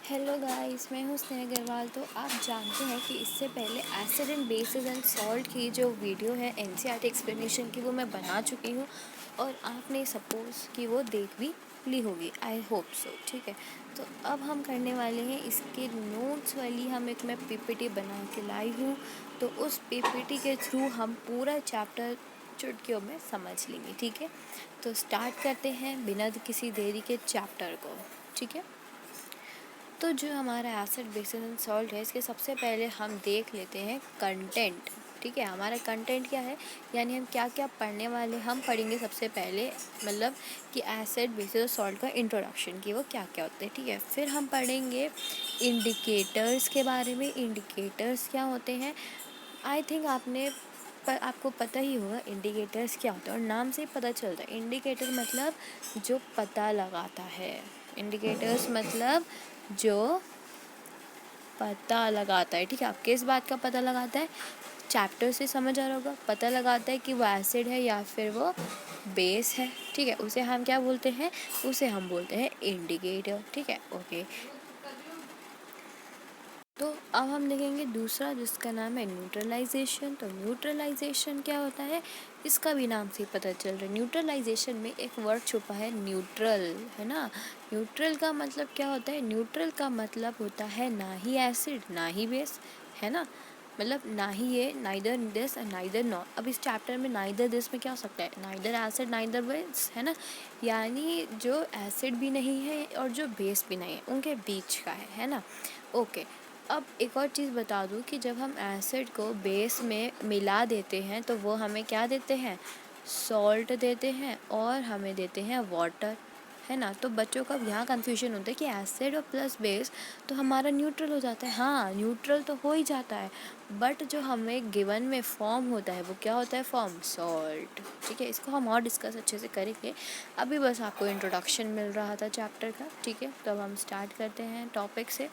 Hello guys, मैं हूँ स्नेहा अग्रवाल। तो आप जानते हैं कि इससे पहले acid and bases and salt की जो वीडियो है एनसीईआरटी एक्सप्लेनेशन की, वो मैं बना चुकी हूँ और आपने सपोज़ कि वो देख भी ली होगी। I hope so. ठीक है, तो अब हम करने वाले हैं इसके नोट्स वाली। एक मैं पीपीटी बना के लाई हूँ, तो उस पीपीटी के थ्रू हम पूरा चैप्टर चुटकियों में समझ लेंगे। ठीक है, तो स्टार्ट करते हैं बिना किसी देरी के चैप्टर को। ठीक है, तो जो हमारा एसिड बेसिस एंड सॉल्ट है, इसके सबसे पहले हम देख लेते हैं कंटेंट। ठीक है, हमारा कंटेंट क्या है, यानी हम क्या क्या पढ़ने वाले। हम पढ़ेंगे सबसे पहले मतलब कि एसिड बेसिस और सॉल्ट का इंट्रोडक्शन की वो क्या क्या होते हैं। ठीक है, फिर हम पढ़ेंगे इंडिकेटर्स के बारे में। इंडिकेटर्स क्या होते हैं, आई थिंक आपको पता ही होगा इंडिकेटर्स क्या होता है, और नाम से ही पता चलता है। इंडिकेटर मतलब जो पता लगाता है। इंडिकेटर्स मतलब जो पता लगाता है। ठीक है, आप किस बात का पता लगाता है, चैप्टर से समझ आ रहा होगा। पता लगाता है कि वो एसिड है या फिर वो बेस है। ठीक है, उसे हम क्या बोलते हैं, उसे हम बोलते हैं इंडिकेटर। ठीक है, ओके। तो अब हम देखेंगे दूसरा, जिसका नाम है न्यूट्रलाइजेशन। तो न्यूट्रलाइजेशन क्या होता है, इसका भी नाम से पता चल रहा है। न्यूट्रलाइजेशन में एक वर्ड छुपा है, न्यूट्रल, है ना। न्यूट्रल का मतलब क्या होता है, न्यूट्रल का मतलब होता है ना ही एसिड ना ही बेस, है ना। मतलब ना ही ये, neither this and neither not. अब इस चैप्टर में नाइदर दिस में क्या हो सकता है, नाइदर एसिड नाइदर बेस, है ना। यानी जो एसिड भी नहीं है और जो बेस भी नहीं है, उनके बीच का है ना। ओके, अब एक और चीज़ बता दूं कि जब हम एसिड को बेस में मिला देते हैं तो वो हमें क्या देते हैं, सॉल्ट देते हैं, और हमें देते हैं वाटर, है ना। तो बच्चों का यहाँ कंफ्यूजन होता है कि एसिड और प्लस बेस तो हमारा न्यूट्रल हो जाता है। हाँ, न्यूट्रल तो हो ही जाता है, बट जो हमें गिवन में फॉर्म होता है वो क्या होता है, फॉर्म सॉल्ट। ठीक है, इसको हम और डिस्कस अच्छे से करेंगे। अभी बस आपको इंट्रोडक्शन मिल रहा था चैप्टर का। ठीक है, तो अब हम स्टार्ट करते हैं टॉपिक से।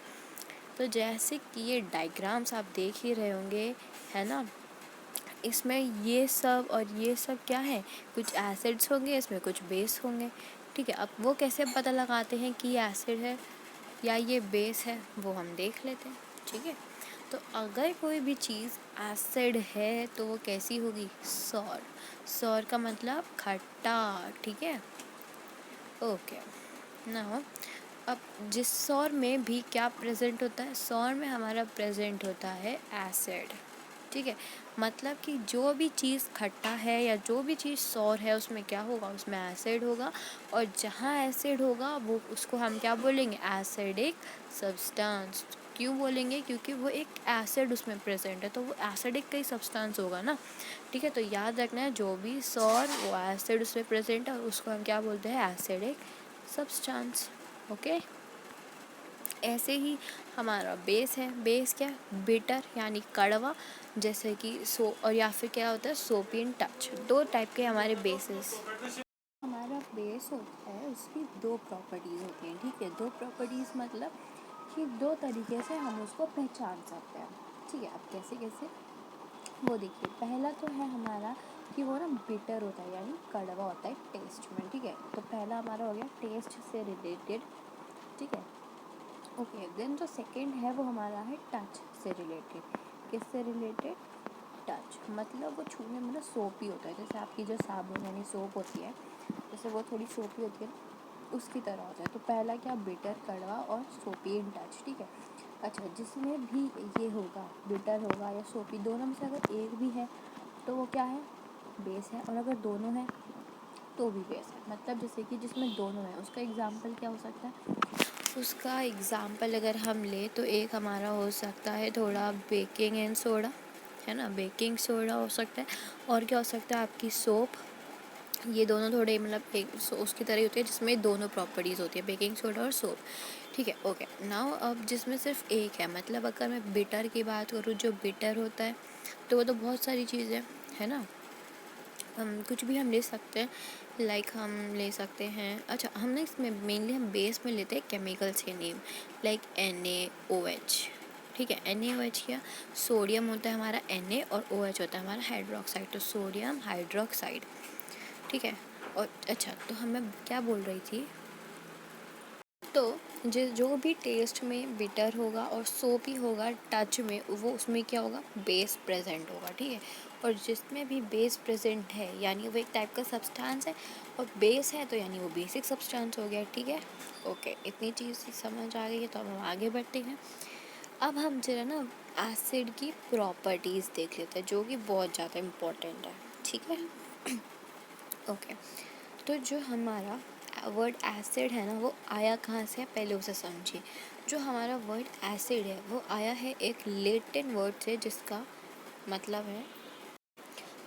तो जैसे कि ये डायग्राम्स आप देख ही रहे होंगे, है ना। इसमें ये सब और ये सब क्या है, कुछ एसिड्स होंगे, इसमें कुछ बेस होंगे। ठीक है, अब वो कैसे पता लगाते हैं कि ये एसिड है या ये बेस है, वो हम देख लेते हैं। ठीक है, तो अगर कोई भी चीज़ एसिड है तो वो कैसी होगी, सॉर। सॉर का मतलब खट्टा। ठीक है, ओके ना। अब जिस सौर में भी क्या प्रेजेंट होता है, सौर में हमारा प्रेजेंट होता है एसिड। ठीक है, मतलब कि जो भी चीज़ खट्टा है या जो भी चीज़ सौर है, उसमें क्या होगा, उसमें एसिड होगा। और जहाँ एसिड होगा वो उसको हम क्या बोलेंगे, एसिडिक सब्सटेंस। क्यों बोलेंगे, क्योंकि वो एक एसिड उसमें प्रेजेंट है, तो वो एसिडिक का ही सब्सटेंस होगा ना। ठीक है, तो याद रखना है, जो भी सौर वो एसिड उसमें प्रेजेंट है, उसको हम क्या बोलते हैं, एसिडिक सब्सटेंस। ओके, ऐसे ही हमारा बेस है। बेस क्या, बिटर यानी कड़वा, जैसे कि और या फिर क्या होता है, सोपी इन टच। दो टाइप के हमारे बेसिस। हमारा बेस होता है, उसकी दो प्रॉपर्टीज़ होती हैं। ठीक है, दो प्रॉपर्टीज़ मतलब कि दो तरीके से हम उसको पहचान सकते हैं। ठीक है, अब कैसे कैसे वो देखिए। पहला तो है हमारा कि वो ना बिटर होता है, यानी कड़वा होता है टेस्ट में। ठीक है, तो पहला हमारा हो गया टेस्ट से रिलेटेड। ठीक है, ओके। देन जो सेकंड है वो हमारा है टच से रिलेटेड। किससे रिलेटेड, टच मतलब वो छूने में ना सोपी होता है। जैसे आपकी जो साबुन यानी सोप होती है, जैसे वो थोड़ी सोपी होती है, उसकी तरह होता है। तो पहला क्या, बिटर कड़वा और सोपी इन टच। ठीक है, अच्छा, जिसमें भी ये होगा, बिटर होगा या सोपी, दोनों में से अगर एक भी है तो वो क्या है, बेस है। और अगर दोनों है तो भी बेस है। मतलब जैसे कि जिसमें दोनों है, उसका एग्जाम्पल क्या हो सकता है, उसका एग्ज़ाम्पल अगर हम ले तो एक हमारा हो सकता है थोड़ा बेकिंग एंड सोडा, है ना। बेकिंग सोडा हो सकता है, और क्या हो सकता है, आपकी सोप। ये दोनों थोड़े मतलब एक उसकी तरह ही होती है, जिसमें दोनों प्रॉपर्टीज़ होती है, बेकिंग सोडा और सोप। ठीक है, ओके नाउ। अब जिसमें सिर्फ एक है, मतलब अगर मैं बिटर की बात करूँ, जो बिटर होता है तो वो तो बहुत सारी चीज़ें, है ना। हम कुछ भी हम ले सकते हैं, लाइक हम ले सकते हैं, अच्छा हम ना इसमें मेनली हम बेस में लेते हैं केमिकल्स के नेम, लाइक NaOH। ठीक है, NaOH क्या, सोडियम होता है हमारा Na, और OH होता है हमारा हाइड्रोक्साइड, तो सोडियम हाइड्रोक्साइड। ठीक है, और अच्छा तो हम मैं क्या बोल रही थी, तो जो भी टेस्ट में बिटर होगा और सोपी होगा टच में, वो उसमें क्या होगा, बेस प्रेजेंट होगा, ठीक है। और जिसमें भी बेस प्रेजेंट है यानी वो एक टाइप का सब्सटेंस है, और बेस है तो यानी वो बेसिक सब्सटेंस हो गया, ठीक है। ओके, इतनी चीज़ समझ आ गई है, तो अब हम आगे बढ़ते हैं। अब हम जरा ना एसिड की प्रॉपर्टीज़ देख लेते हैं, जो कि बहुत ज़्यादा इम्पोर्टेंट है, ठीक है। ओके, तो जो हमारा वर्ड एसिड है ना, वो आया कहाँ से है, पहले उसे समझिए। जो हमारा वर्ड एसिड है वो आया है एक लेटिन वर्ड से, जिसका मतलब है,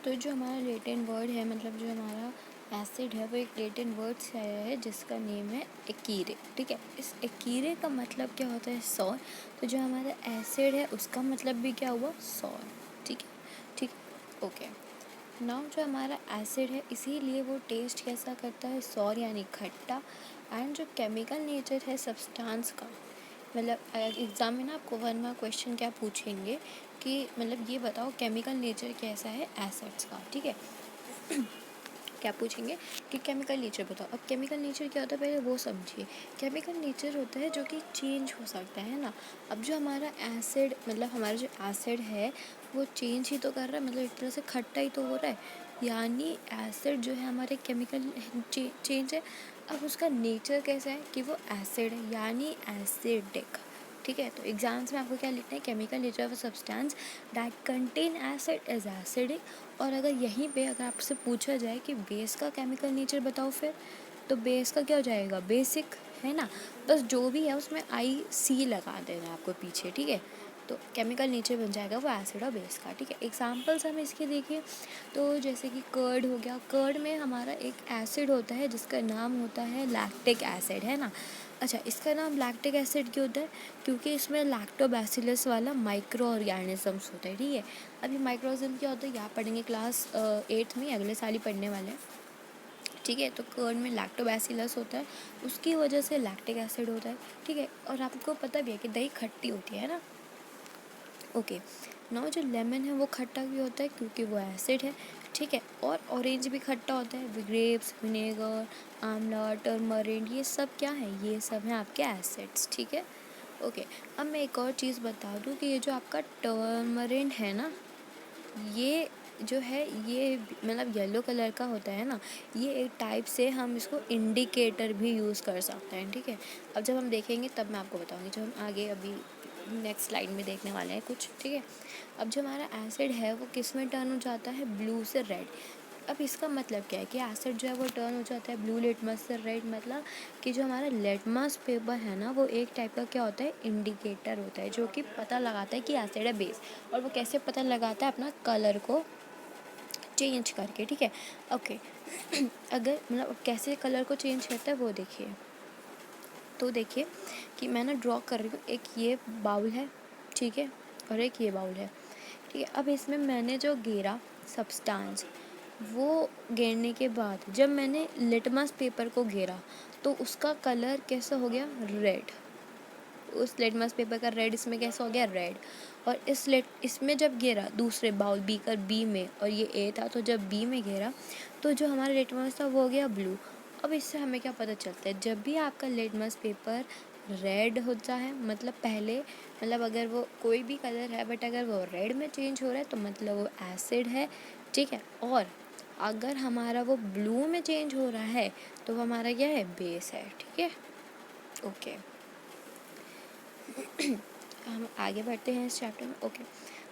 तो जो हमारा लेटिन वर्ड है, मतलब जो हमारा एसिड है, वो एक लेटिन वर्ड से आया है जिसका नेम है एक्कीरे, ठीक है। इस एक्कीरे का मतलब क्या होता है, सौर। तो जो हमारा एसिड है उसका मतलब भी क्या हुआ, सौर, ठीक है, ठीक। ओके, नाउ जो हमारा एसिड है, इसीलिए वो टेस्ट कैसा करता है, सॉर यानी खट्टा। एंड जो केमिकल नेचर है सब्सटेंस का, मतलब एग्ज़ाम में ना आपको 1 मार्क क्वेश्चन क्या पूछेंगे कि मतलब ये बताओ केमिकल नेचर कैसा है एसिड्स का, ठीक है। क्या पूछेंगे कि केमिकल नेचर बताओ। अब केमिकल नेचर क्या होता है पहले वो समझिए। केमिकल नेचर होता है जो कि चेंज हो सकता है ना। अब जो हमारा एसिड, मतलब हमारा जो एसिड है वो चेंज ही तो कर रहा है, मतलब एक तरह से खट्टा ही तो हो रहा है, यानी एसिड जो है हमारे केमिकल चेंज है। अब उसका नेचर कैसा है कि वो एसिड है, यानी एसिडिक, ठीक है। तो एग्जाम्स में आपको क्या लिखना है, chemical nature of substance that contain acid is acidic. और अगर यहीं पे अगर आपसे पूछा जाए कि बेस का केमिकल नेचर बताओ, फिर तो बेस का क्या हो जाएगा, बेसिक, है ना। बस जो भी है उसमें IC लगा देना आपको पीछे, ठीक है। तो केमिकल नेचर बन जाएगा वो एसिड और बेस का, ठीक है। एग्जाम्पल्स हम इसके देखिए, तो जैसे कि कर्ड हो गया। कर्ड में हमारा एक एसिड होता है जिसका नाम होता है लैक्टिक एसिड, है ना। अच्छा, इसका नाम लैक्टिक एसिड क्यों होता है, क्योंकि इसमें लैक्टोबैसिलस वाला माइक्रो ऑर्गेनिजम्स होता है, ठीक है। अभी माइक्रोजम क्या होता है यहाँ पढ़ेंगे क्लास 8th में, अगले साल ही पढ़ने वाले हैं, ठीक है। तो कर्ड में लैक्टोबैसिलस होता है, उसकी वजह से लैक्टिक एसिड होता है, ठीक है। और आपको पता भी है कि दही खट्टी होती है ना। ओके, नाउ जो लेमन है वो खट्टा भी होता है क्योंकि वो एसिड है, ठीक है। और ऑरेंज भी खट्टा होता है, ग्रेप्स, विनेगर, आंवला, टर्मरिन, ये सब क्या है, ये सब हैं आपके एसिड्स, ठीक है। ओके, अब मैं एक और चीज़ बता दूँ कि ये जो आपका टर्मरिन है ना, ये जो है ये मतलब येलो कलर का होता है ना, ये एक टाइप से हम इसको इंडिकेटर भी यूज़ कर सकते हैं, ठीक है। अब जब हम देखेंगे तब मैं आपको बताऊंगी, जब हम आगे अभी नेक्स्ट स्लाइड में देखने वाले हैं कुछ, ठीक है। अब जो हमारा एसिड है वो किस में टर्न हो जाता है, ब्लू से रेड। अब इसका मतलब क्या है कि एसिड जो है वो टर्न हो जाता है ब्लू लिटमस से रेड, मतलब कि जो हमारा लिटमस पेपर है ना, वो एक टाइप का क्या होता है, इंडिकेटर होता है, जो कि पता लगाता है कि एसिड है बेस। और वो कैसे पता लगाता है, अपना कलर को चेंज करके, ठीक है। ओके, अगर मतलब कैसे कलर को चेंज करता है वो देखिए। तो देखिए कि मैं ना ड्रॉ कर रही हूँ, एक ये बाउल है, ठीक है, और एक ये बाउल है, ठीक है। अब इसमें मैंने जो गेरा सब्सटेंस, वो गेरने के बाद जब मैंने लिटमस पेपर को गेरा तो उसका कलर कैसा हो गया, रेड। उस लिटमस पेपर का रेड इसमें कैसा हो गया, रेड। और इसमें जब गिरा दूसरे बाउल बीकर बी में, और ये ए था, तो जब बी में गिरा तो जो हमारा लिटमस था वो हो गया ब्लू। अब इससे हमें क्या पता चलता है, जब भी आपका लिटमस पेपर रेड होता है, मतलब पहले, मतलब अगर वो कोई भी कलर है बट अगर वो रेड में चेंज हो रहा है तो मतलब वो एसिड है, ठीक है। और अगर हमारा वो ब्लू में चेंज हो रहा है तो वो हमारा क्या है, बेस है, ठीक है। ओके, हम आगे बढ़ते हैं इस चैप्टर में। ओके,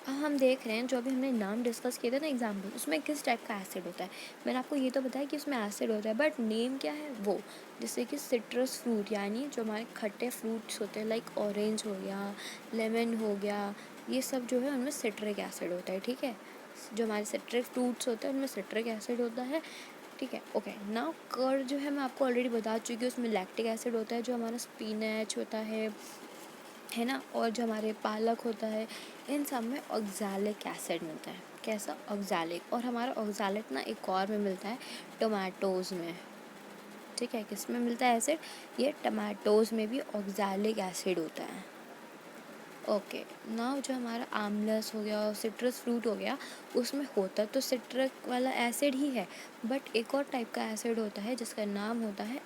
अब हम देख रहे हैं जो अभी हमने नाम डिस्कस किए थे ना एग्जाम्पल, उसमें किस टाइप का एसिड होता है। मैंने आपको ये तो बताया कि उसमें एसिड होता है, बट नेम क्या है वो, जैसे कि सिट्रस फ्रूट, यानी जो हमारे खट्टे फ्रूट्स होते हैं, लाइक ऑरेंज हो गया, लेमन हो गया, ये सब जो है उनमें सिट्रिक एसिड होता है, ठीक है। जो हमारे सिट्रिक फ्रूट्स होते हैं उनमें सिट्रिक एसिड होता है, ठीक है। ओके, नाउ कर्ड जो है मैं आपको ऑलरेडी बता चुकी हूँ, उसमें लैक्टिक एसिड होता है। जो हमारा स्पिनच होता है ना, और जो हमारे पालक होता है, इन सब में ऑक्सैलिक एसिड मिलता है। कैसा, ऑक्सैलिक। और हमारा ऑक्सैलिक ना एक और में मिलता है, टोमेटोज़ में, ठीक है। किस में मिलता है एसिड, ये टमाटोज़ में भी ऑक्सैलिक एसिड होता है। ओके, नाउ जो हमारा आमलस हो गया, सिट्रस फ्रूट हो गया, उसमें होता तो सिट्रिक वाला एसिड ही है, बट एक और टाइप का एसिड होता है जिसका नाम होता है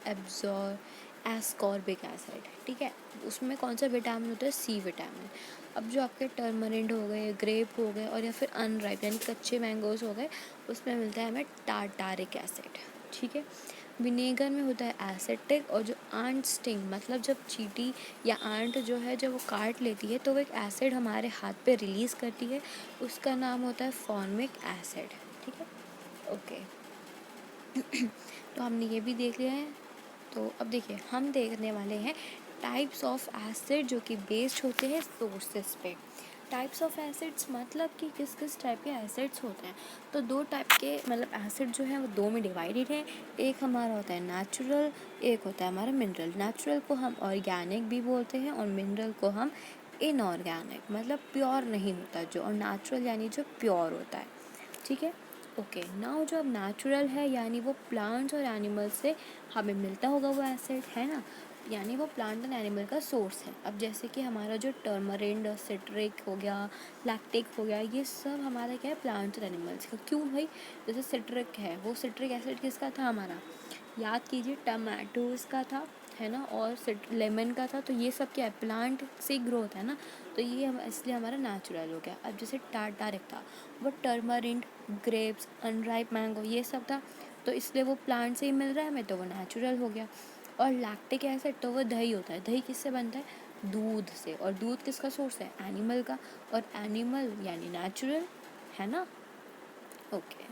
एस्कॉर्बिक एसिड, ठीक है। उसमें कौन सा विटामिन होता है? C vitamin. अब जो आपके टर्मरिंड हो गए, ग्रेप हो गए और या फिर अनराइप यानी कच्चे मैंगोज हो गए, उसमें मिलता है हमें टार्टारिक एसिड, ठीक है। विनेगर में होता है एसिटिक, और जो आंट स्टिंग मतलब जब चींटी या आंट जो है जब वो काट लेती है तो वो एक एसिड हमारे हाथ पे रिलीज़ करती है, उसका नाम होता है फॉर्मिक एसिड, ठीक है। ओके तो हमने ये भी देख लिया है। तो अब देखिए हम देखने वाले हैं टाइप्स ऑफ एसिड जो कि बेस्ड होते हैं सोर्सेस पे। टाइप्स ऑफ एसिड्स मतलब कि किस किस टाइप के एसिड्स होते हैं। तो दो टाइप के मतलब एसिड जो है वो दो में डिवाइडेड है। एक हमारा होता है नेचुरल, एक होता है हमारा मिनरल। नेचुरल को हम ऑर्गेनिक भी बोलते हैं और मिनरल को हम इनऑर्गेनिक, मतलब प्योर नहीं होता जो, और नेचुरल यानी जो प्योर होता है, ठीक है। ओके नाउ जो अब नेचुरल है यानी वो प्लांट्स और एनिमल्स से हमें मिलता होगा वो एसिड, है ना, यानी वो प्लांट एंड एनिमल का सोर्स है। अब जैसे कि हमारा जो टर्मरिंड, सिट्रिक हो गया, लैक्टिक हो गया, ये सब हमारा क्या है? प्लांट्स और एनिमल्स का। क्यों भाई? जैसे सिट्रिक है, वो सिट्रिक एसिड किसका था? हमारा, याद कीजिए, टमाटोज का था, है ना, और लेमन का था। तो ये सब क्या है? प्लांट से ग्रो होता है ना, तो ये हम इसलिए हमारा नेचुरल हो गया। अब जैसे टार्टारिक था, वो टर्मरिंड, ग्रेप्स, अनराइप मैंगो ये सब था, तो इसलिए वो प्लांट से ही मिल रहा है हमें, तो वो नेचुरल हो गया। और लैक्टिक एसिड तो वो दही होता है। दही किससे बनता है? दूध से। और दूध किसका सोर्स है? एनिमल का। और एनिमल यानी नेचुरल, है ना। ओके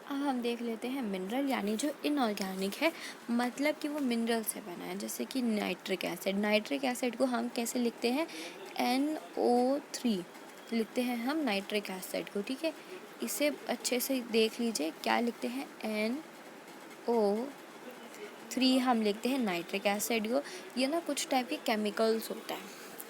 अब हम देख लेते हैं मिनरल यानी जो इनऑर्गेनिक है, मतलब कि वो मिनरल से बना है। जैसे कि नाइट्रिक एसिड, नाइट्रिक एसिड को हम कैसे लिखते हैं? NO3 लिखते हैं हम नाइट्रिक एसिड को, ठीक है। इसे अच्छे से देख लीजिए, क्या लिखते हैं? NO3 हम लिखते हैं नाइट्रिक एसिड को। ये ना कुछ टाइप के केमिकल्स होता है,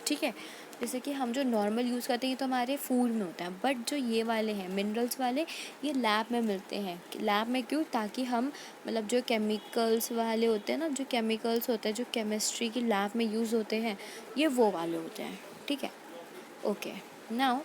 ठीक है। जैसे कि हम जो नॉर्मल यूज़ करते हैं ये तो हमारे फूड में होता है, बट जो ये वाले हैं मिनरल्स वाले, ये लैब में मिलते हैं। लैब में क्यों? ताकि हम मतलब जो केमिकल्स वाले होते हैं ना, जो केमिकल्स होते हैं जो केमिस्ट्री की लैब में यूज़ होते हैं, ये वो वाले होते हैं, ठीक है। ओके नाउ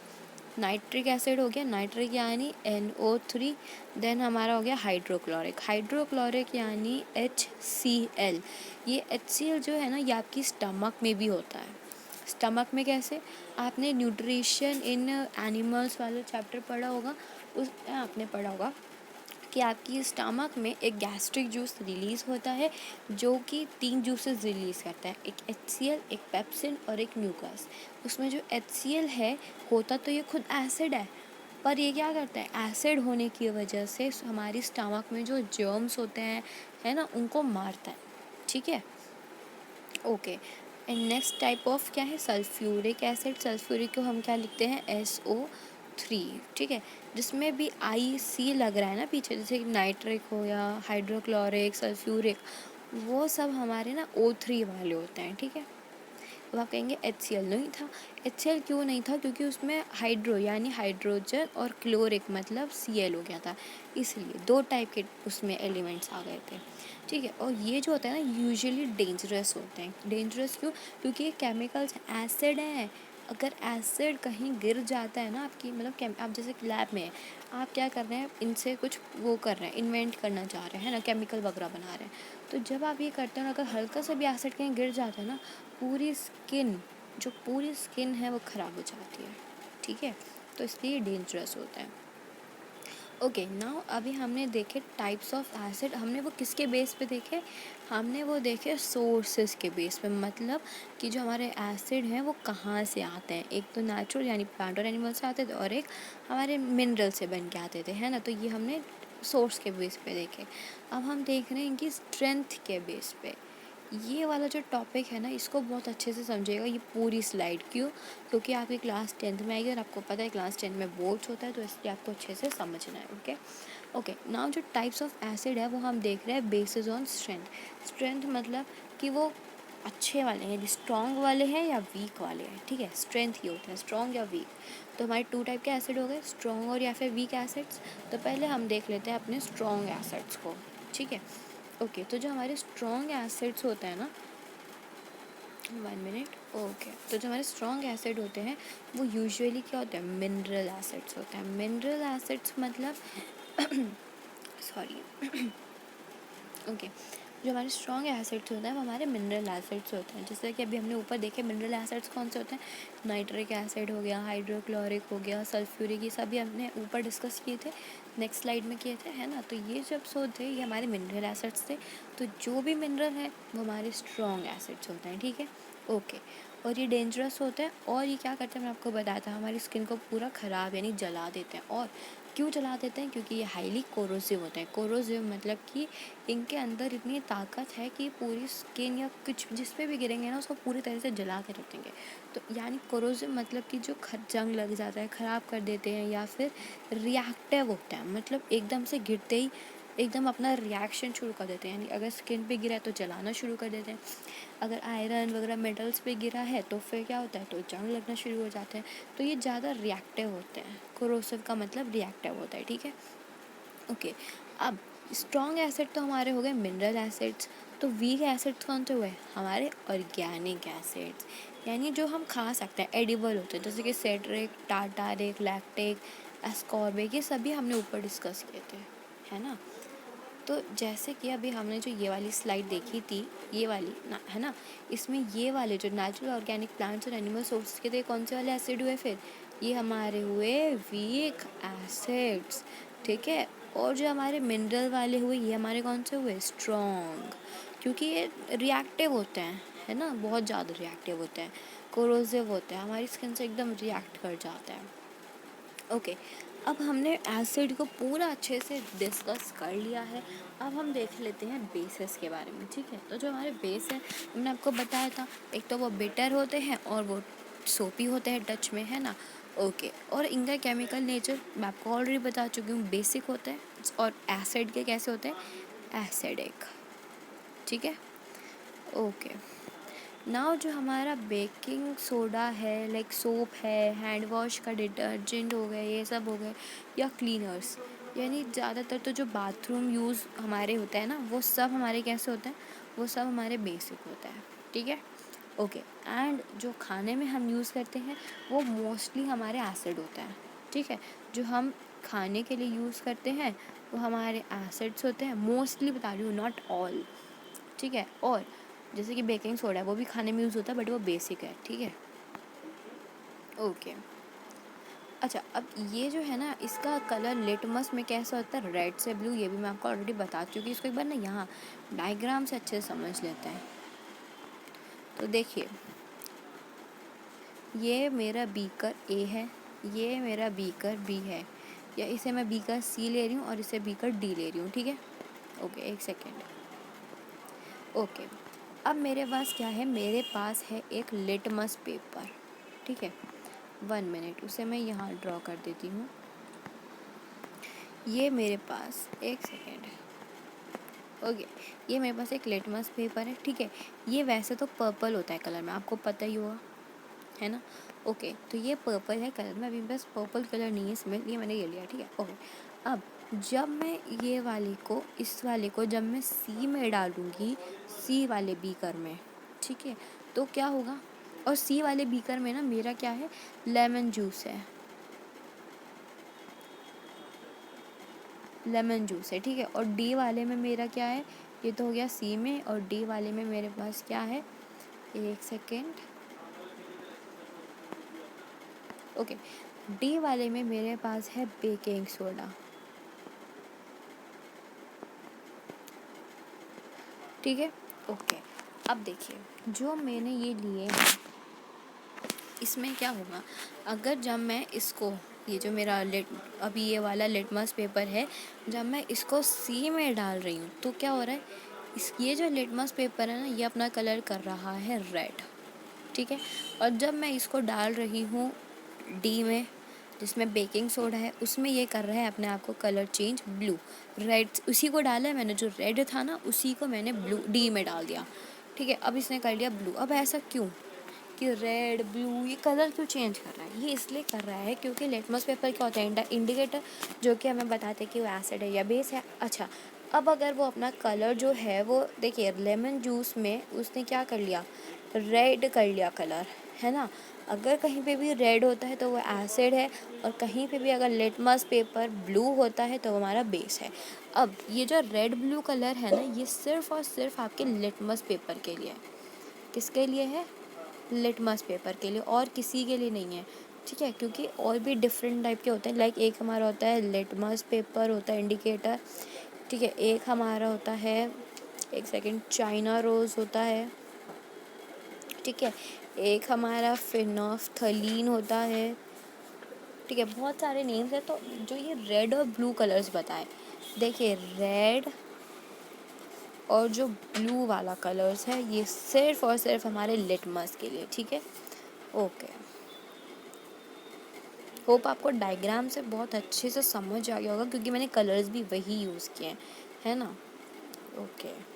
नाइट्रिक एसिड हो गया, नाइट्रिक यानी NO3। देन हमारा हो गया हाइड्रोक्लोरिक, हाइड्रोक्लोरिक यानी HCl। ये HCl जो है ना, ये आपकी स्टमक में भी होता है। स्टमक में कैसे? आपने न्यूट्रिशन इन एनिमल्स वाला चैप्टर पढ़ा होगा, उसमें आपने पढ़ा होगा कि आपकी स्टमक में एक गैस्ट्रिक जूस रिलीज़ होता है जो कि 3 जूसेस रिलीज़ करता है, एक HCl, एक पेप्सिन और एक म्यूकस। उसमें जो HCl है, होता तो ये खुद एसिड है, पर ये क्या करता है? एसिड होने की वजह से हमारी स्टमक में जो जर्म्स होते हैं, है ना, उनको मारता है, ठीक है। Okay and next type of क्या है? Sulphuric acid. सल्फ्यूरिक को हम क्या लिखते हैं? SO3, ठीक है। जिसमें भी IC लग रहा है ना पीछे, जैसे नाइट्रिक हो या हाइड्रोक्लोरिक, सल्फ्यूरिक, वो सब हमारे ना O3 वाले होते हैं, ठीक है। अब आप कहेंगे HCl नहीं था। HCl क्यों नहीं था? क्योंकि उसमें हाइड्रो यानी हाइड्रोजन और क्लोरिक मतलब Cl हो गया था, इसलिए दो टाइप के उसमें एलिमेंट्स आ गए थे, ठीक है। और ये जो होता है ना, यूजुअली डेंजरस होते हैं। डेंजरस क्यों? क्योंकि ये केमिकल्स एसिड हैं। अगर एसिड कहीं गिर जाता है ना आपकी, मतलब आप जैसे लैब में है, आप क्या कर रहे हैं? इनसे कुछ वो कर रहे हैं, इन्वेंट करना चाह रहे हैं ना, केमिकल वगैरह बना रहे हैं। तो जब आप ये करते हैं, अगर हल्का सा भी एसिड कहीं गिर जाता है ना, पूरी स्किन, जो पूरी स्किन है वो ख़राब हो जाती है, ठीक है। तो इसलिए डेंजरस होता है। ओके नाउ अभी हमने देखे टाइप्स ऑफ एसिड, हमने वो किसके बेस पे देखे? हमने वो देखे सोर्सेस के बेस पे, मतलब कि जो हमारे एसिड हैं वो कहाँ से आते हैं। एक तो नेचुरल यानी प्लांट और एनिमल से आते थे, और एक हमारे मिनरल से बन के आते थे, है ना। तो ये हमने सोर्स के बेस पे देखे। अब हम देख रहे हैं कि स्ट्रेंथ के बेस पे। ये वाला जो टॉपिक है ना, इसको बहुत अच्छे से समझिएगा, ये पूरी स्लाइड। क्यों? क्योंकि आपकी क्लास 10th में आएगी और आपको पता है क्लास 10 में बोर्ड्स होता है, तो इसलिए आपको अच्छे से समझना है। ओके ओके नाउ जो टाइप्स ऑफ एसिड है वो हम देख रहे हैं बेसिस ऑन स्ट्रेंथ। स्ट्रेंथ मतलब कि वो अच्छे वाले हैं, स्ट्रॉन्ग वाले हैं या वीक वाले हैं, ठीक है। स्ट्रेंथ ये होता है स्ट्रॉन्ग या वीक। तो हमारे 2 टाइप के एसिड हो गए, स्ट्रॉन्ग और या फिर वीक एसिड्स। तो पहले हम देख लेते हैं अपने स्ट्रॉन्ग एसिड्स को, ठीक है। ओके तो जो हमारे स्ट्रॉन्ग एसिड्स होते हैं ना, 1 मिनट। ओके तो जो हमारे स्ट्रॉन्ग एसिड होते हैं वो यूजुअली क्या होते हैं? मिनरल एसिड्स होते हैं। मिनरल एसिड्स मतलब सॉरी ओके जो हमारे स्ट्रॉन्ग एसिड्स होते हैं वो हमारे मिनरल एसिड्स होते हैं। जैसे कि अभी हमने ऊपर देखे मिनरल एसिड्स कौन से होते हैं, नाइट्रिक एसिड हो गया, हाइड्रोक्लोरिक हो गया, सल्फ्यूरिक, ये सभी हमने ऊपर डिस्कस किए थे, नेक्स्ट स्लाइड में किए थे, है ना। तो ये जब थे ये हमारे मिनरल एसिड्स थे। तो जो भी मिनरल है वो हमारे स्ट्रॉन्ग एसिड्स होते हैं, ठीक है, ओके। और ये डेंजरस होते हैं, और ये क्या करते हैं, मैं आपको बताया था, हमारी स्किन को पूरा ख़राब यानी जला देते हैं। और क्यों जला देते हैं, क्योंकि ये हाईली कोरोसिव होते हैं। कोरोसिव मतलब कि इनके अंदर इतनी ताकत है कि पूरी स्किन या कुछ जिस पे भी गिरेंगे ना उसको पूरी तरह से जला के रख देंगे। तो यानी कोरोसिव मतलब कि जो जंग लग जाता है, ख़राब कर देते हैं, या फिर रिएक्टिव होता है, मतलब एकदम से गिरते ही एकदम अपना रिएक्शन शुरू कर देते हैं। यानी अगर स्किन पे गिरा है तो जलाना शुरू कर देते हैं, अगर आयरन वगैरह मेटल्स पे गिरा है तो फिर क्या होता है, तो जंग लगना शुरू हो जाते हैं। तो ये ज़्यादा रिएक्टिव होते हैं। कोरोसिव का मतलब रिएक्टिव होता है, ठीक है, ओके। अब स्ट्रॉन्ग एसिड तो हमारे हो गए मिनरल एसिड्स। तो वीक एसिड्स कौन से हुए, हमारे ऑर्गेनिक एसिड्स, यानी जो हम खा सकते हैं, एडिबल होते हैं, जैसे कि सेट्रिक, टाटारिक, लैक्टिक, एस्कॉर्बिक, ये सभी हमने ऊपर डिस्कस किए थे, है ना। तो जैसे कि अभी हमने जो ये वाली स्लाइड देखी थी, ये वाली ना, है ना, इसमें ये वाले जो नेचुरल ऑर्गेनिक प्लांट्स और एनिमल सोर्सेज के थे, कौन से वाले एसिड हुए, फिर ये हमारे हुए वीक एसिड्स, ठीक है। और जो हमारे मिनरल वाले हुए ये हमारे कौन से हुए, स्ट्रॉन्ग, क्योंकि ये रिएक्टिव होते हैं, है ना, बहुत ज़्यादा रिएक्टिव होते हैं, कोरोसिव होते हैं, हमारी स्किन से एकदम रिएक्ट कर जाते हैं, ओके। अब हमने एसिड को पूरा अच्छे से डिस्कस कर लिया है। अब हम देख लेते हैं बेसेस के बारे में, ठीक है। तो जो हमारे बेस है हमने आपको बताया था, एक तो वो बिटर होते हैं और वो सोपी होते हैं टच में, है ना, ओके। और इनका केमिकल नेचर मैं आपको ऑलरेडी बता चुकी हूँ, बेसिक होता है। और एसिड के कैसे होते हैं, एसिडिक, ठीक है, ओके। नाउ जो हमारा बेकिंग सोडा है, लाइक सोप है, हैंड वॉश का डिटर्जेंट हो गए, ये सब हो गए, या क्लीनर्स, यानी ज़्यादातर तो जो बाथरूम यूज़ हमारे होता है ना, वो सब हमारे कैसे होते हैं, वो सब हमारे बेसिक होता है, ठीक है, ओके। एंड जो खाने में हम यूज़ करते हैं वो मोस्टली हमारे एसिड होता है, ठीक है। जो हम खाने के लिए यूज़ करते हैं वो हमारे एसिड्स होते हैं, मोस्टली बता रही हूँ, नॉट ऑल, ठीक है। और जैसे कि बेकिंग सोडा है वो भी खाने में यूज़ होता है, बट वो बेसिक है, ठीक है, ओके। अच्छा, अब ये जो है ना, इसका कलर लिटमस में कैसा होता है, रेड से ब्लू, ये भी मैं आपको ऑलरेडी बता चुकी हूँ। इसको एक बार ना यहाँ डायग्राम से अच्छे से समझ लेते हैं। तो देखिए, ये मेरा बीकर ए है, ये मेरा बीकर बी है, या इसे मैं बीकर सी ले रही हूँ और इसे बीकर डी ले रही हूँ, ठीक है, ओके, एक सेकेंड, ओके। अब मेरे पास क्या है, मेरे पास है एक लिटमस पेपर, ठीक है, 1 मिनट, उसे मैं यहाँ ड्रॉ कर देती हूँ। ये मेरे पास, एक सेकेंड, ओके, ये मेरे पास एक लिटमस पेपर है, ठीक है। ये वैसे तो पर्पल होता है कलर में, आपको पता ही होगा, है ना, ओके। तो ये पर्पल है कलर में, अभी बस पर्पल कलर नहीं है इसमें, ये मैंने ले लिया, ठीक है, ओके। अब जब मैं ये वाली को, इस वाले को जब मैं सी में डालूँगी, सी वाले बीकर में, ठीक है, तो क्या होगा, और सी वाले बीकर में ना मेरा क्या है, लेमन जूस है, लेमन जूस है, ठीक है। और डी वाले में मेरा क्या है, ये तो हो गया सी में, और डी वाले में मेरे पास क्या है, एक सेकेंड, ओके, डी वाले में मेरे पास है बेकिंग सोडा, ठीक है, ओके। अब देखिए जो मैंने ये लिए हैं, इसमें क्या होगा, अगर जब मैं इसको, ये जो मेरा अभी ये वाला लिटमस पेपर है, जब मैं इसको सी में डाल रही हूँ तो क्या हो रहा है, ये जो लिटमस पेपर है ना, ये अपना कलर कर रहा है रेड, ठीक है। और जब मैं इसको डाल रही हूँ डी में, जिसमें बेकिंग सोडा है, उसमें ये कर रहा है अपने आप को कलर चेंज ब्लू, रेड उसी को डाला है मैंने, जो रेड था ना उसी को मैंने ब्लू डी में डाल दिया, ठीक है। अब इसने कर लिया ब्लू। अब ऐसा क्यों कि रेड ब्लू ये कलर क्यों चेंज कर रहा है, ये इसलिए कर रहा है क्योंकि लिटमस पेपर क्या होता है, इंडिकेटर, जो कि हमें बताते हैं कि वो एसिड है या बेस है। अच्छा, अब अगर वो अपना कलर जो है वो देखिए, लेमन जूस में उसने क्या कर लिया, रेड कर लिया कलर, है ना। अगर कहीं पे भी रेड होता है तो वो एसिड है, और कहीं पे भी अगर लिटमस पेपर ब्लू होता है तो वो हमारा बेस है। अब ये जो रेड ब्लू कलर है ना, ये सिर्फ और सिर्फ आपके लिटमस पेपर के लिए है। किसके लिए है? लिटमस पेपर के लिए, और किसी के लिए नहीं है, ठीक है। क्योंकि और भी डिफरेंट टाइप के होते हैं, लाइक एक हमारा होता है लिटमस पेपर होता है इंडिकेटर, ठीक है। एक हमारा होता है, एक सेकंड, चाइना रोज़ होता है, ठीक है। एक हमारा फिनोफ्थलीन होता है, ठीक है। बहुत सारे नेम्स हैं। तो जो ये रेड और ब्लू कलर्स बताएं, देखिए रेड और जो ब्लू वाला कलर्स है ये सिर्फ और सिर्फ हमारे लिटमस के लिए, ठीक है। ओके, होप आपको डायग्राम से बहुत अच्छे से समझ आ गया होगा, क्योंकि मैंने कलर्स भी वही यूज़ किए हैं, है ना। ओके,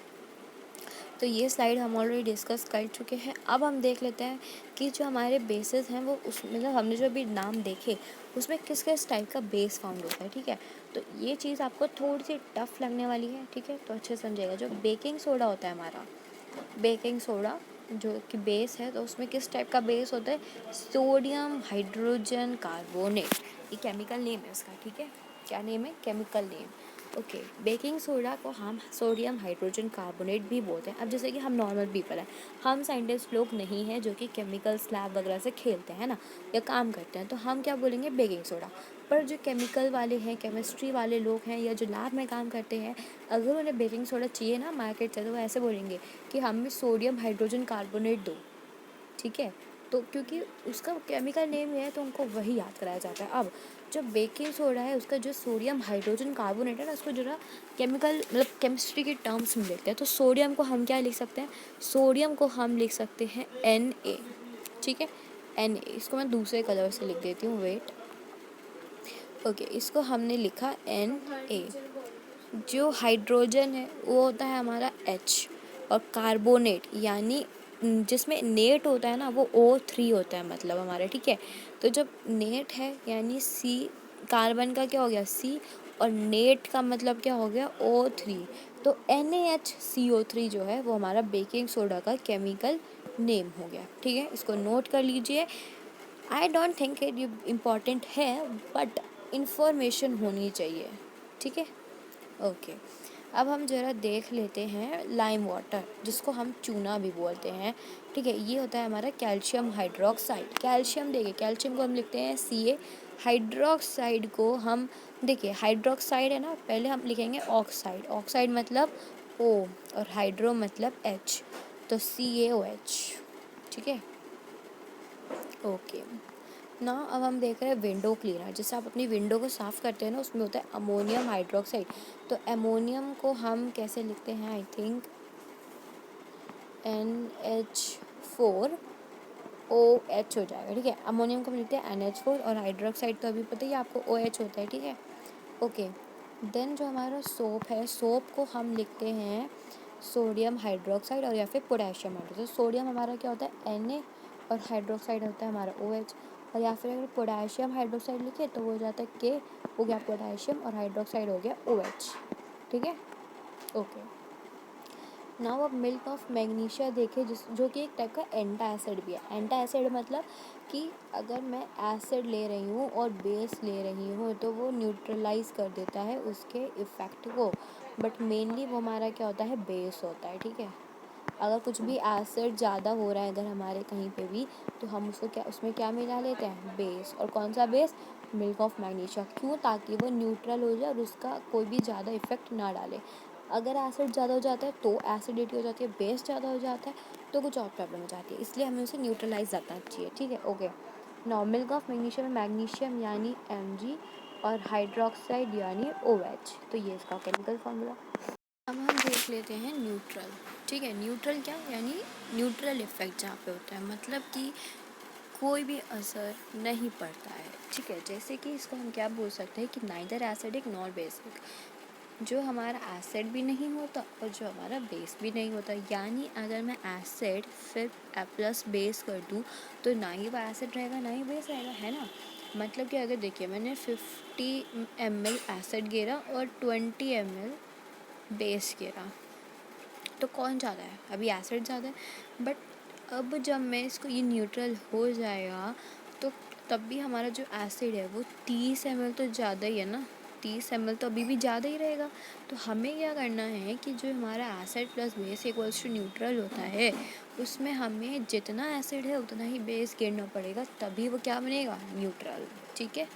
तो ये स्लाइड हम ऑलरेडी डिस्कस कर चुके हैं। अब हम देख लेते हैं कि जो हमारे बेसिस हैं वो उस मतलब हमने जो अभी नाम देखे उसमें किस किस टाइप का बेस फाउंड होता है, ठीक है। तो ये चीज़ आपको थोड़ी सी टफ लगने वाली है, ठीक है, तो अच्छे से समझिएगा। जो बेकिंग सोडा होता है हमारा, बेकिंग सोडा जो कि बेस है, तो उसमें किस टाइप का बेस होता है? सोडियम हाइड्रोजन कार्बोनेट, ये केमिकल नेम है इसका, ठीक है। क्या नेम है? Chemical name. Okay, baking soda को हम सोडियम हाइड्रोजन कार्बोनेट भी बोलते हैं। अब जैसे कि हम नॉर्मल पीपल हैं, हम साइंटिस्ट लोग नहीं हैं जो कि केमिकल्स लैब वगैरह से खेलते हैं ना, या काम करते हैं, तो हम क्या बोलेंगे? Baking soda. पर जो केमिकल वाले हैं, केमिस्ट्री वाले लोग हैं, या जो लैब में काम करते हैं, अगर उन्हें बेकिंग सोडा चाहिए ना मार्केट से, तो वो ऐसे बोलेंगे कि हमें सोडियम हाइड्रोजन कार्बोनेट दो, ठीक है। तो क्योंकि उसका केमिकल नेम है तो उनको वही याद कराया जाता है। अब जो बेकिंग सोडा है उसका जो सोडियम हाइड्रोजन कार्बोनेट है ना, उसको जरा केमिकल मतलब केमिस्ट्री के टर्म्स में लेते हैं। तो सोडियम को हम क्या लिख सकते हैं? सोडियम को हम लिख सकते हैं Na, ठीक है, Na। इसको मैं दूसरे कलर से लिख देती हूँ, वेट। ओके, इसको हमने लिखा Na। जो हाइड्रोजन है वो होता है हमारा H, और कार्बोनेट यानी जिसमें नेट होता है ना वो O3 होता है, मतलब हमारा, ठीक है। तो जब नेट है यानी C, कार्बन का क्या हो गया? C, और नेट का मतलब क्या हो गया? O3। तो NaHCO3 जो है वो हमारा बेकिंग सोडा का केमिकल नेम हो गया, ठीक है। इसको नोट कर लीजिए। आई डोंट थिंक ये इम्पॉर्टेंट है, बट इंफॉर्मेशन होनी चाहिए, ठीक है। ओके, अब हम ज़रा देख लेते हैं लाइम वाटर, जिसको हम चूना भी बोलते हैं, ठीक है। ये होता है हमारा कैल्शियम हाइड्रोक्साइड। कैल्शियम, देखिए कैल्शियम को हम लिखते हैं Ca, हाइड्रोक्साइड को हम, देखिए हाइड्रोक्साइड है ना, पहले हम लिखेंगे ऑक्साइड, ऑक्साइड मतलब O, और हाइड्रो मतलब H, तो CaOH, ठीक है। ओके ना, अब हम देख रहे हैं विंडो क्लीनर, जिससे आप अपनी विंडो को साफ़ करते हैं ना, उसमें होता है अमोनियम हाइड्रोक्साइड। तो अमोनियम को हम कैसे लिखते हैं? आई थिंक NH4OH हो जाएगा, ठीक है। अमोनियम को हम लिखते हैं NH4, और हाइड्रोक्साइड तो अभी पता ही आपको OH होता है, ठीक है। ओके, देन जो हमारा सोप है, सोप को हम लिखते हैं सोडियम हाइड्रोक्साइड, और या फिर पोटेशियम हाइड्रोक्साइड। सोडियम हमारा क्या होता है? Na, और हाइड्रोक्साइड होता है हमारा OH, और या फिर अगर पोटेशियम हाइड्रोक्साइड लिखे तो वो हो जाता है K, हो गया पोटेशियम, और हाइड्रोक्साइड हो गया OH, ठीक है। ओके, नाउ अब मिल्क ऑफ मैग्नीशिया देखें, जो कि एक टाइप का एंटा एसिड भी है। एंटा एसिड मतलब कि अगर मैं एसिड ले रही हूँ और बेस ले रही हूँ तो वो न्यूट्रलाइज कर देता है उसके इफ़ेक्ट को, बट मेनली वो हमारा क्या होता है? बेस होता है, ठीक है। अगर कुछ भी एसिड ज़्यादा हो रहा है अगर हमारे कहीं पे भी, तो हम उसको क्या, उसमें क्या मिला लेते हैं? बेस। और कौन सा बेस? Milk of magnesia. क्यों? ताकि वो न्यूट्रल हो जाए और उसका कोई भी ज़्यादा इफेक्ट ना डाले। अगर एसिड ज़्यादा हो जाता है तो एसिडिटी हो जाती है, बेस ज़्यादा हो जाता है तो कुछ और प्रॉब्लम हो जाती है, इसलिए हमें उसे न्यूट्रलाइज करना चाहिए, ठीक है। Okay, now milk of magnesium में मैग्नीशियम यानी Mg, और हाइड्रोक्साइड यानी OH, तो ये इसका केमिकल फॉर्मूला। अब हम देख लेते हैं न्यूट्रल, ठीक है। न्यूट्रल क्या यानी? न्यूट्रल इफेक्ट जहाँ पे होता है, मतलब कि कोई भी असर नहीं पड़ता है, ठीक है। जैसे कि इसको हम क्या बोल सकते हैं कि नाइदर एसिडिक नॉर बेसिक, जो हमारा एसिड भी नहीं होता और जो हमारा बेस भी नहीं होता। यानी अगर मैं एसिड फिर प्लस बेस कर दूँ तो ना ही वो एसिड रहेगा ना ही बेस रहेगा, है ना। मतलब कि अगर देखिए मैंने 50 ml एसिड गिरा और 20 ml बेस गिरा, तो कौन ज़्यादा है? अभी एसिड ज़्यादा है, बट अब जब मैं इसको ये न्यूट्रल हो जाएगा तो तब भी हमारा जो एसिड है वो 30 ml तो ज़्यादा ही है ना, 30 ml तो अभी भी ज़्यादा ही रहेगा। तो हमें क्या करना है कि जो हमारा acid plus base equals to neutral होता है उसमें हमें जितना एसिड है उतना ही बेस गिरना पड़ेगा, तभी वो क्या बनेगा, न्यूट्रल। ठीक है।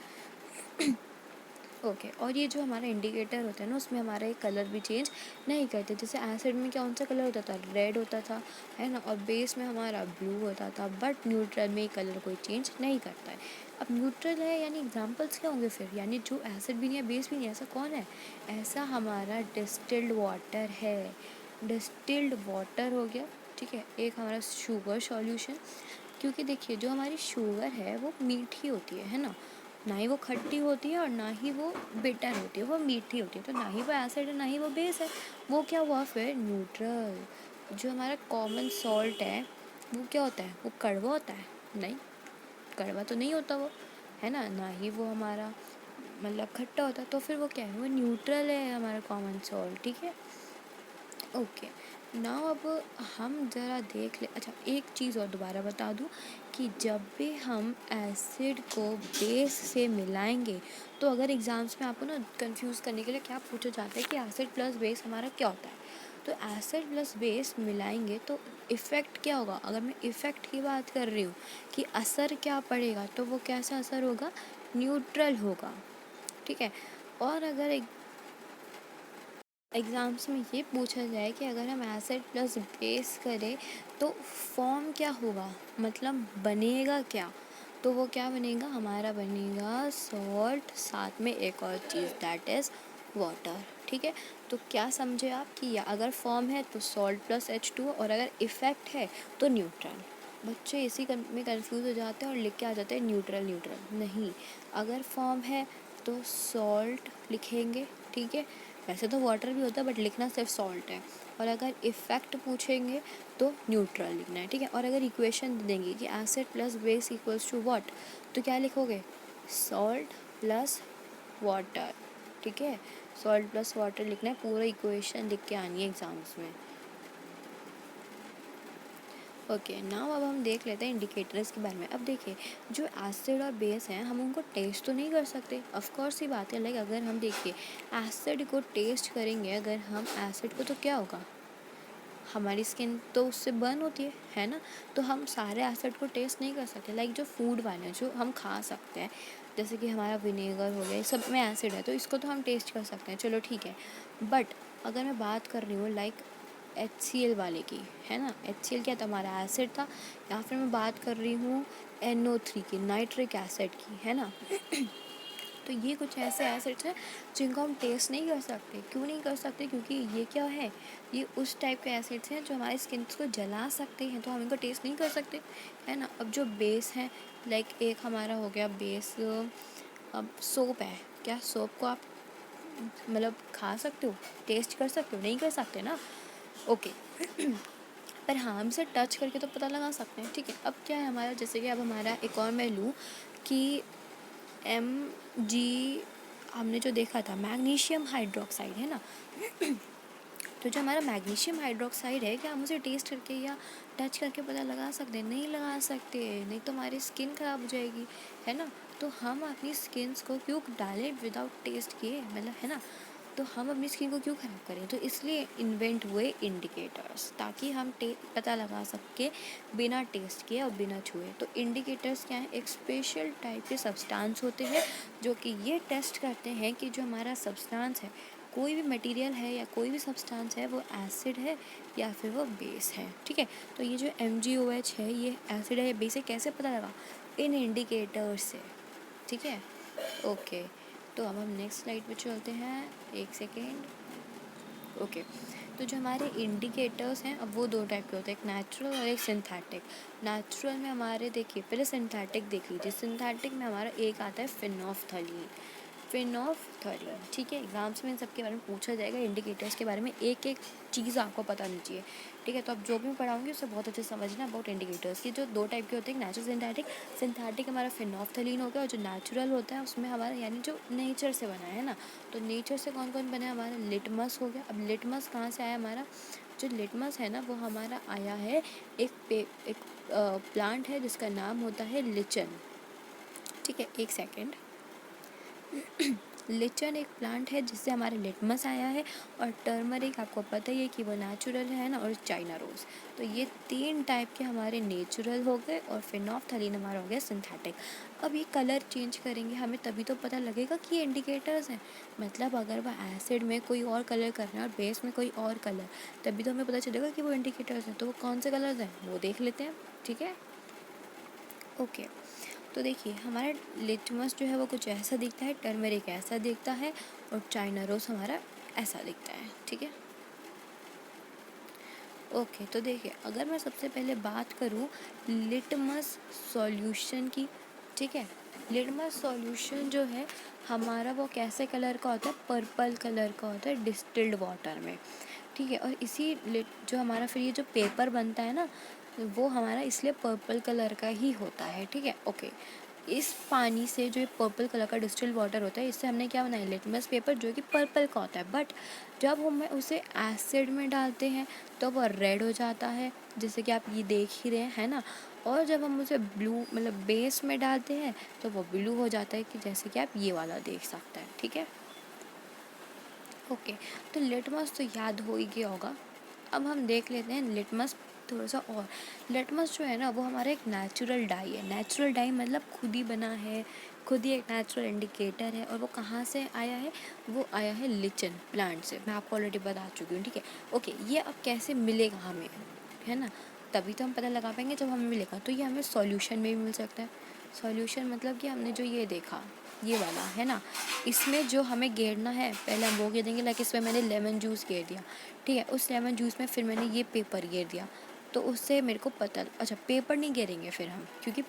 ओके और ये जो हमारा इंडिकेटर होता है ना उसमें हमारा एक कलर भी चेंज नहीं करते। जैसे एसिड में कौन सा कलर होता था, रेड होता था, है ना, और बेस में हमारा ब्लू होता था, बट न्यूट्रल में कलर कोई चेंज नहीं करता है। अब न्यूट्रल है यानी एग्जांपल्स क्या होंगे फिर, यानी जो एसिड भी नहीं है बेस भी नहीं है, ऐसा कौन है, ऐसा हमारा डिस्टिल्ड वाटर है। डिस्टिल्ड वाटर हो गया। ठीक है। एक हमारा शुगर सॉल्यूशन, क्योंकि देखिए जो हमारी शुगर है वो मीठी होती है ना, ना ही वो खट्टी होती है और ना ही वो बिटर होती है, वो मीठी होती है। तो ना ही वो एसिड है ना ही वो बेस है, वो क्या हुआ फिर, न्यूट्रल। जो हमारा कॉमन सॉल्ट है वो क्या होता है, वो कड़वा होता है, नहीं, कड़वा तो नहीं होता वो, है ना, ना ही वो हमारा मतलब खट्टा होता है, तो फिर वो क्या है, वो न्यूट्रल है हमारा कॉमन सॉल्ट। ठीक है। ओके नाउ अब हम ज़रा देख ले। अच्छा एक चीज़ और दोबारा बता दूं कि जब भी हम एसिड को बेस से मिलाएंगे तो अगर एग्ज़ाम्स में आपको ना कंफ्यूज करने के लिए क्या पूछा जाता है कि एसिड प्लस बेस हमारा क्या होता है, तो एसिड प्लस बेस मिलाएंगे तो इफ़ेक्ट क्या होगा। अगर मैं इफ़ेक्ट की बात कर रही हूँ कि असर क्या पड़ेगा, तो वो कैसा असर होगा, न्यूट्रल होगा। ठीक है। और अगर एग्ज़ाम्स में ये पूछा जाए कि अगर हम एसिड प्लस बेस करें तो फॉर्म क्या होगा, मतलब बनेगा क्या, तो वो क्या बनेगा, हमारा बनेगा सॉल्ट, साथ में एक और चीज़ दैट इज़ वाटर। ठीक है। तो क्या समझे आप कि या अगर फॉर्म है तो सॉल्ट प्लस H2 और अगर इफ़ेक्ट है तो न्यूट्रल। बच्चे इसी में कंफ्यूज हो जाते हैं और लिख के आ जाते हैं न्यूट्रल न्यूट्रल, नहीं, अगर फॉर्म है तो सॉल्ट लिखेंगे। ठीक है। वैसे तो वाटर भी होता है बट लिखना सिर्फ सॉल्ट है। और अगर इफ़ेक्ट पूछेंगे तो न्यूट्रल लिखना है। ठीक है। और अगर इक्वेशन देंगे कि acid plus base equals to what, तो क्या लिखोगे, सॉल्ट प्लस वाटर। ठीक है। सॉल्ट प्लस वाटर लिखना है, पूरा इक्वेशन लिख के आनी है एग्जाम्स में। ओके नाउ अब हम देख लेते हैं इंडिकेटर्स के बारे में। अब देखिए जो एसिड और बेस हैं हम उनको टेस्ट तो नहीं कर सकते, ऑफ कोर्स ही बात है। लाइक अगर हम देखिए एसिड को टेस्ट करेंगे, अगर हम एसिड को, तो क्या होगा, हमारी स्किन तो उससे बर्न होती है ना, तो हम सारे एसिड को टेस्ट नहीं कर सकते। लाइक जो फूड वाले हैं जो हम खा सकते हैं, जैसे कि हमारा विनेगर हो गया, ये सब में एसिड है तो इसको तो हम टेस्ट कर सकते हैं, चलो ठीक है। बट अगर मैं बात कर रही हूँ लाइक HCl वाले की, है ना, HCl क्या था, हमारा एसिड था, या फिर मैं बात कर रही हूँ NO3 की, नाइट्रिक एसिड की, है ना। तो ये कुछ ऐसे एसिड्स हैं जिनको हम टेस्ट नहीं कर सकते। क्यों नहीं कर सकते, क्योंकि ये क्या है, ये उस टाइप के एसिड्स हैं जो हमारी स्किन को जला सकते हैं, तो हम इनको टेस्ट नहीं कर सकते, है ना। अब जो बेस है, लाइक एक हमारा हो गया बेस, अब सोप है, क्या सोप को आप मतलब खा सकते हो, टेस्ट कर सकते हो, नहीं कर सकते ना। ओके पर हाँ हम इसे टच करके तो पता लगा सकते हैं। ठीक है। अब क्या है हमारा, जैसे कि अब हमारा एक और मैं लूँ कि Mg, हमने जो देखा था मैग्नीशियम हाइड्रोक्साइड, है ना। तो जो हमारा मैग्नीशियम हाइड्रोक्साइड है, क्या हम उसे टेस्ट करके या टच करके पता लगा सकते हैं, नहीं लगा सकते, नहीं तो हमारी स्किन ख़राब हो जाएगी, है ना। तो हम अपनी स्किन्स को क्यों डालें विदाउट टेस्ट किए, मतलब, है ना, तो हम अपनी स्किन को क्यों ख़राब करें। तो इसलिए इन्वेंट हुए इंडिकेटर्स, ताकि हम पता लगा सके बिना टेस्ट किए और बिना छुए। तो इंडिकेटर्स क्या है, एक स्पेशल टाइप के सब्सटेंस होते हैं जो कि ये टेस्ट करते हैं कि जो हमारा सब्सटेंस है, कोई भी मटेरियल है या कोई भी सब्सटेंस है, वो एसिड है या फिर वो बेस है। ठीक है। तो ये जो MgOH है ये एसिड है या बेस है, कैसे पता लगा, इन इंडिकेटर्स से। ठीक है। ओके तो अब हम नेक्स्ट स्लाइड पे चलते हैं, एक सेकेंड। ओके तो जो हमारे इंडिकेटर्स हैं अब वो दो टाइप के होते हैं, एक नेचुरल और एक सिंथेटिक। नेचुरल में हमारे देखिए, पहले सिंथेटिक देख लीजिए। सिंथेटिक में हमारा एक आता है फिनोफ्थलीन, फिनोफ्थलीन। ठीक है। एग्जाम्स में इन सब के बारे में पूछा जाएगा, इंडिकेटर्स के बारे में एक एक चीज़ आपको पता नहीं चाहिए। ठीक है। तो आप जो भी पढ़ाऊँगी उससे बहुत अच्छे से समझना अबाउट इंडिकेटर्स की। जो दो टाइप के होते हैं, नेचुरल, सिंथेटिक। सिंथेटिक हमारा फिनोफ्थलीन हो गया, और जो नेचुरल होता है उसमें हमारा यानी जो नेचर से बना है ना, तो नेचर से कौन कौन बना है, हमारा लिटमस हो गया। अब लिटमस कहाँ से आया, हमारा जो लिटमस है ना वो हमारा आया है एक प्लांट है जिसका नाम होता है लिचन। ठीक है, एक सेकेंड। लिचन एक प्लांट है जिससे हमारे लिटमस आया है, और टर्मरिक आपको पता ही है कि वो नेचुरल है ना, और चाइना रोज़। तो ये 3 टाइप के हमारे नेचुरल हो गए, और फिनोल्फ्थालीन हमारा हो गया सिंथेटिक। अब ये कलर चेंज करेंगे हमें तभी तो पता लगेगा कि ये इंडिकेटर्स हैं। मतलब अगर वह एसिड में कोई और कलर कर रहे हैं और बेस में कोई और कलर, तभी तो हमें पता चलेगा कि वो इंडिकेटर्स हैं। तो वो कौन से कलर्स हैं वो देख लेते हैं। ठीक है, ओके। तो देखिए हमारा लिटमस जो है वो कुछ ऐसा दिखता है, टर्मरिक ऐसा दिखता है, और चाइना रोज़ हमारा ऐसा दिखता है। ठीक है, ओके। तो देखिए अगर मैं सबसे पहले बात करूँ लिटमस सॉल्यूशन की, ठीक है, लिटमस सॉल्यूशन जो है हमारा वो कैसे कलर का होता है, पर्पल कलर का होता है डिस्टिल्ड वाटर में। ठीक है, और इसी जो हमारा फिर ये जो पेपर बनता है ना, वो हमारा इसलिए पर्पल कलर का ही होता है। ठीक है, ओके। इस पानी से जो पर्पल कलर का डिस्टिल्ड वाटर होता है, इससे हमने क्या बनाया, लिटमस पेपर, जो कि पर्पल का होता है। बट जब हम उसे एसिड में डालते हैं तो वह रेड हो जाता है, जैसे कि आप ये देख ही रहे हैं ना। और जब हम उसे ब्लू मतलब बेस में डालते हैं तो वो ब्लू हो जाता है, कि जैसे कि आप ये वाला देख सकते हैं। ठीक है, ओके। तो लिटमस तो याद हो ही गया होगा। अब हम देख लेते हैं लिटमस थोड़ा सा और। लिटमस जो है ना वो हमारा एक नेचुरल डाई है। नेचुरल डाई मतलब खुद ही बना है, खुद ही एक नेचुरल इंडिकेटर है। और वो कहाँ से आया है, वो आया है लिचन प्लांट से, मैं आपको ऑलरेडी बता चुकी हूँ। ठीक है, ओके। ये अब कैसे मिलेगा हमें, है ना, तभी तो हम पता लगा पाएंगे जब हमें मिलेगा। तो ये हमें सॉल्यूशन में भी मिल सकता है। सॉल्यूशन मतलब कि हमने जो ये देखा, ये वाला है ना, इसमें जो हमें गेरना है, पहले हम वो गेर देंगे। लाइक इसमें मैंने लेमन जूस गेर दिया, ठीक है, उस लेमन जूस में फिर मैंने ये पेपर गेर दिया, तो उससे मेरे को पता, अच्छा पेपर नहीं गेरेंगे फिर हम, क्योंकि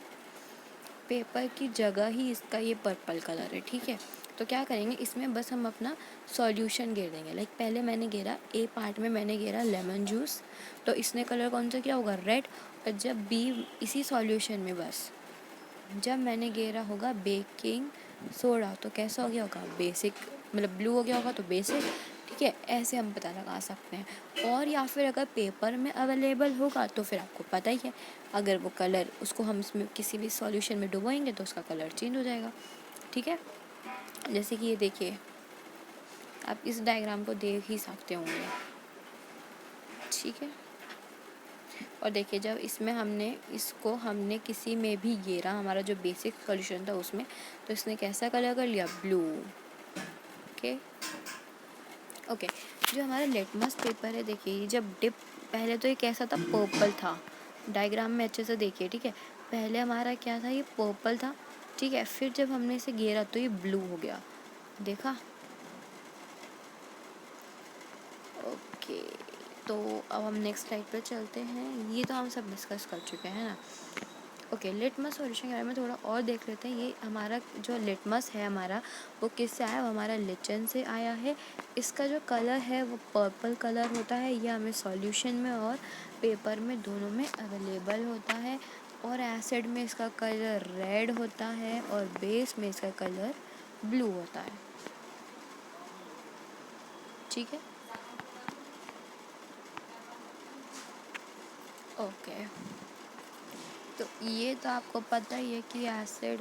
पेपर की जगह ही इसका ये पर्पल कलर है। ठीक है, तो क्या करेंगे, इसमें बस हम अपना सॉल्यूशन गेर देंगे। लाइक पहले मैंने गेरा ए पार्ट में, मैंने गेरा लेमन जूस, तो इसने कलर कौन सा क्या होगा, रेड। और जब बी इसी सॉल्यूशन में बस जब मैंने गेरा होगा बेकिंग सोडा, तो कैसा हो गया होगा, बेसिक, मतलब ब्लू हो गया होगा तो बेसिक। ठीक है, ऐसे हम पता लगा सकते हैं। और या फिर अगर पेपर में अवेलेबल होगा तो फिर आपको पता ही है, अगर वो कलर उसको हम इसमें किसी भी सॉल्यूशन में डुबोएंगे तो उसका कलर चेंज हो जाएगा। ठीक है, जैसे कि ये देखिए, आप इस डायग्राम को देख ही सकते होंगे। ठीक है, और देखिए जब इसमें हमने किसी में भी गेरा, हमारा जो बेसिक सॉल्यूशन था उसमें, तो इसने कैसा कलर कर लिया, ब्लू। Okay, okay. जो हमारा लिटमस पेपर है, देखिए जब डिप, पहले तो ये कैसा था, पर्पल था। डायग्राम में अच्छे से देखिए। ठीक है, पहले हमारा क्या था, ये पर्पल था। ठीक है, फिर जब हमने इसे गेरा तो ये ब्लू हो गया, देखा। ओके, तो अब हम नेक्स्ट स्लाइड पर चलते हैं। ये तो हम सब डिस्कस कर चुके हैं ना। ओके, लिटमस सॉल्यूशन के बारे में थोड़ा और देख लेते हैं। ये हमारा जो लिटमस है हमारा, वो किससे आया, वो हमारा लिचन से आया है। इसका जो कलर है वो पर्पल कलर होता है। ये हमें सॉल्यूशन में और पेपर में दोनों में अवेलेबल होता है। और एसिड में इसका कलर रेड होता है, और बेस में इसका कलर ब्लू होता है। ठीक है, ओके। तो ये तो आपको पता ही है कि acid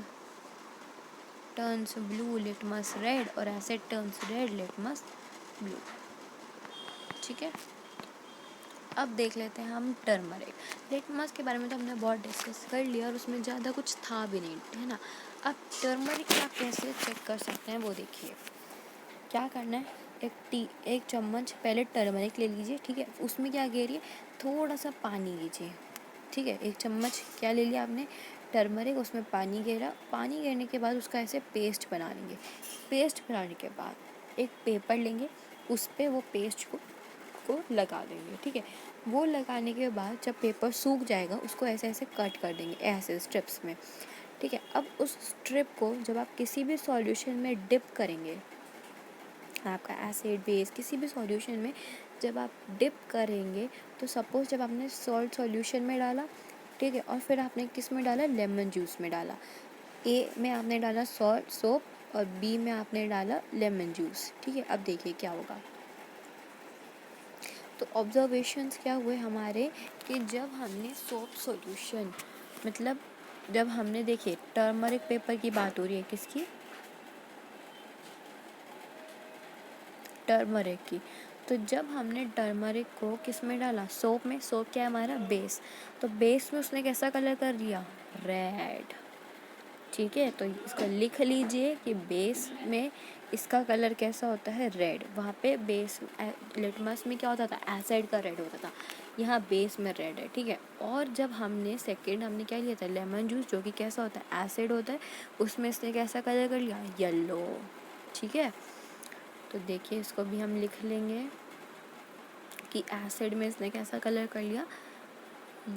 turns blue litmus red, और acid turns red litmus blue. ठीक है, अब देख लेते हैं हम टर्मरिक। लिटमस के बारे में तो हमने बहुत डिस्कस कर लिया, और उसमें ज़्यादा कुछ था भी नहीं, है ना। अब टर्मरिक आप कैसे चेक कर सकते हैं वो देखिए। क्या करना है, एक चम्मच पहले टर्मरिक ले लीजिए। ठीक है, उसमें क्या गेरिए, थोड़ा सा पानी लीजिए। ठीक है, एक चम्मच क्या ले लिया आपने, टर्मरिक, उसमें पानी गेरा। पानी गिरने के बाद उसका ऐसे पेस्ट बना लेंगे। पेस्ट बनाने के बाद एक पेपर लेंगे, उस पर वो पेस्ट को लगा देंगे। ठीक है, वो लगाने के बाद जब पेपर सूख जाएगा उसको ऐसे ऐसे कट कर देंगे, ऐसे स्ट्रिप्स में। ठीक है, अब उस स्ट्रिप को जब आप किसी भी सॉल्यूशन में डिप करेंगे, आपका एसिड बेस किसी भी सॉल्यूशन में जब आप डिप करेंगे, तो सपोज़ जब आपने सॉल्ट सॉल्यूशन में डाला, ठीक है, और फिर आपने किस में डाला, लेमन जूस में डाला। ए में आपने डाला सॉल्ट सोप, और बी में आपने डाला लेमन जूस। ठीक है, अब देखिए क्या होगा। तो ऑब्जर्वेशंस क्या हुए हमारे कि जब हमने सोप सॉल्यूशन, मतलब जब हमने, देखिए टर्मरिक पेपर की बात हो रही है, किसकी, टर्मरिक की। तो जब हमने टर्मरिक को किस में डाला, सोप में। सोप क्या है हमारा, बेस। तो बेस में उसने कैसा कलर कर दिया, रेड। ठीक है, तो इसको लिख लीजिए कि बेस में इसका कलर कैसा होता है, रेड। वहाँ पे बेस लिटमस में क्या होता था, एसिड का रेड होता था, यहाँ बेस में रेड है। ठीक है, और जब हमने सेकंड हमने क्या लिया था, लेमन जूस, जो कि कैसा होता है, एसिड होता है, उसमें इसने कैसा कलर कर लिया, येलो। ठीक है, तो देखिए इसको भी हम लिख लेंगे कि एसिड में इसने कैसा कलर कर लिया,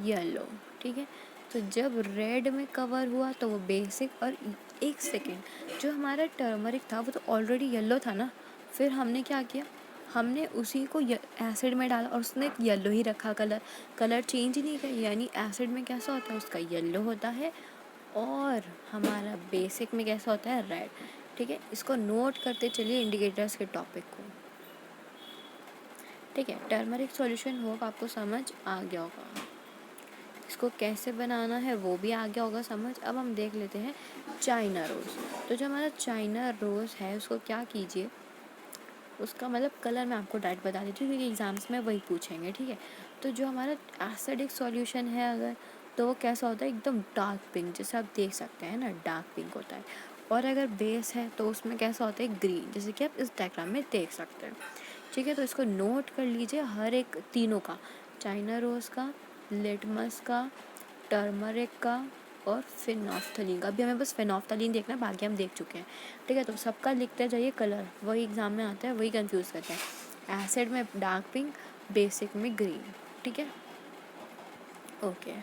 येलो। ठीक है, तो जब रेड में कवर हुआ तो वो बेसिक, और एक सेकेंड, जो हमारा टर्मरिक था वो तो ऑलरेडी येलो था ना, फिर हमने क्या किया, हमने उसी को एसिड में डाला और उसने येलो ही रखा, कलर चेंज ही नहीं किया। यानी एसिड में कैसा होता है, उसका येलो होता है, और हमारा बेसिक में कैसा होता है, रेड। ठीक है, इसको नोट करते चलिए इंडिकेटर्स के टॉपिक को। ठीक है, टर्मरिक सॉल्यूशन होप आपको समझ आ गया होगा, इसको कैसे बनाना है वो भी आ गया होगा समझ। अब हम देख लेते हैं चाइना रोज़। तो जो हमारा चाइना रोज़ है उसको क्या कीजिए, उसका मतलब कलर मैं आपको डायरेक्ट बता देती हूँ क्योंकि एग्ज़ाम्स में वही पूछेंगे। ठीक है, तो जो हमारा एसिडिक सॉल्यूशन है अगर, तो वो कैसा होता है, एकदम डार्क पिंक, जैसे आप देख सकते हैं ना, डार्क पिंक होता है। और अगर बेस है तो उसमें कैसा होता है, ग्रीन, जैसे कि आप इस डायग्राम में देख सकते हैं। ठीक है, तो इसको नोट कर लीजिए हर एक तीनों का, चाइना रोज़ का, लिटमस का, टर्मरिक का, और फिनॉफ्थलीन का। अभी हमें बस फिनॉफ्थलीन देखना है, बाकी हम देख चुके हैं। ठीक है, तो सबका लिखते जाइए कलर, वही एग्ज़ाम में आता है, वही कंफ्यूज करते हैं। एसिड में डार्क पिंक, बेसिक में ग्रीन। ठीक है, okay.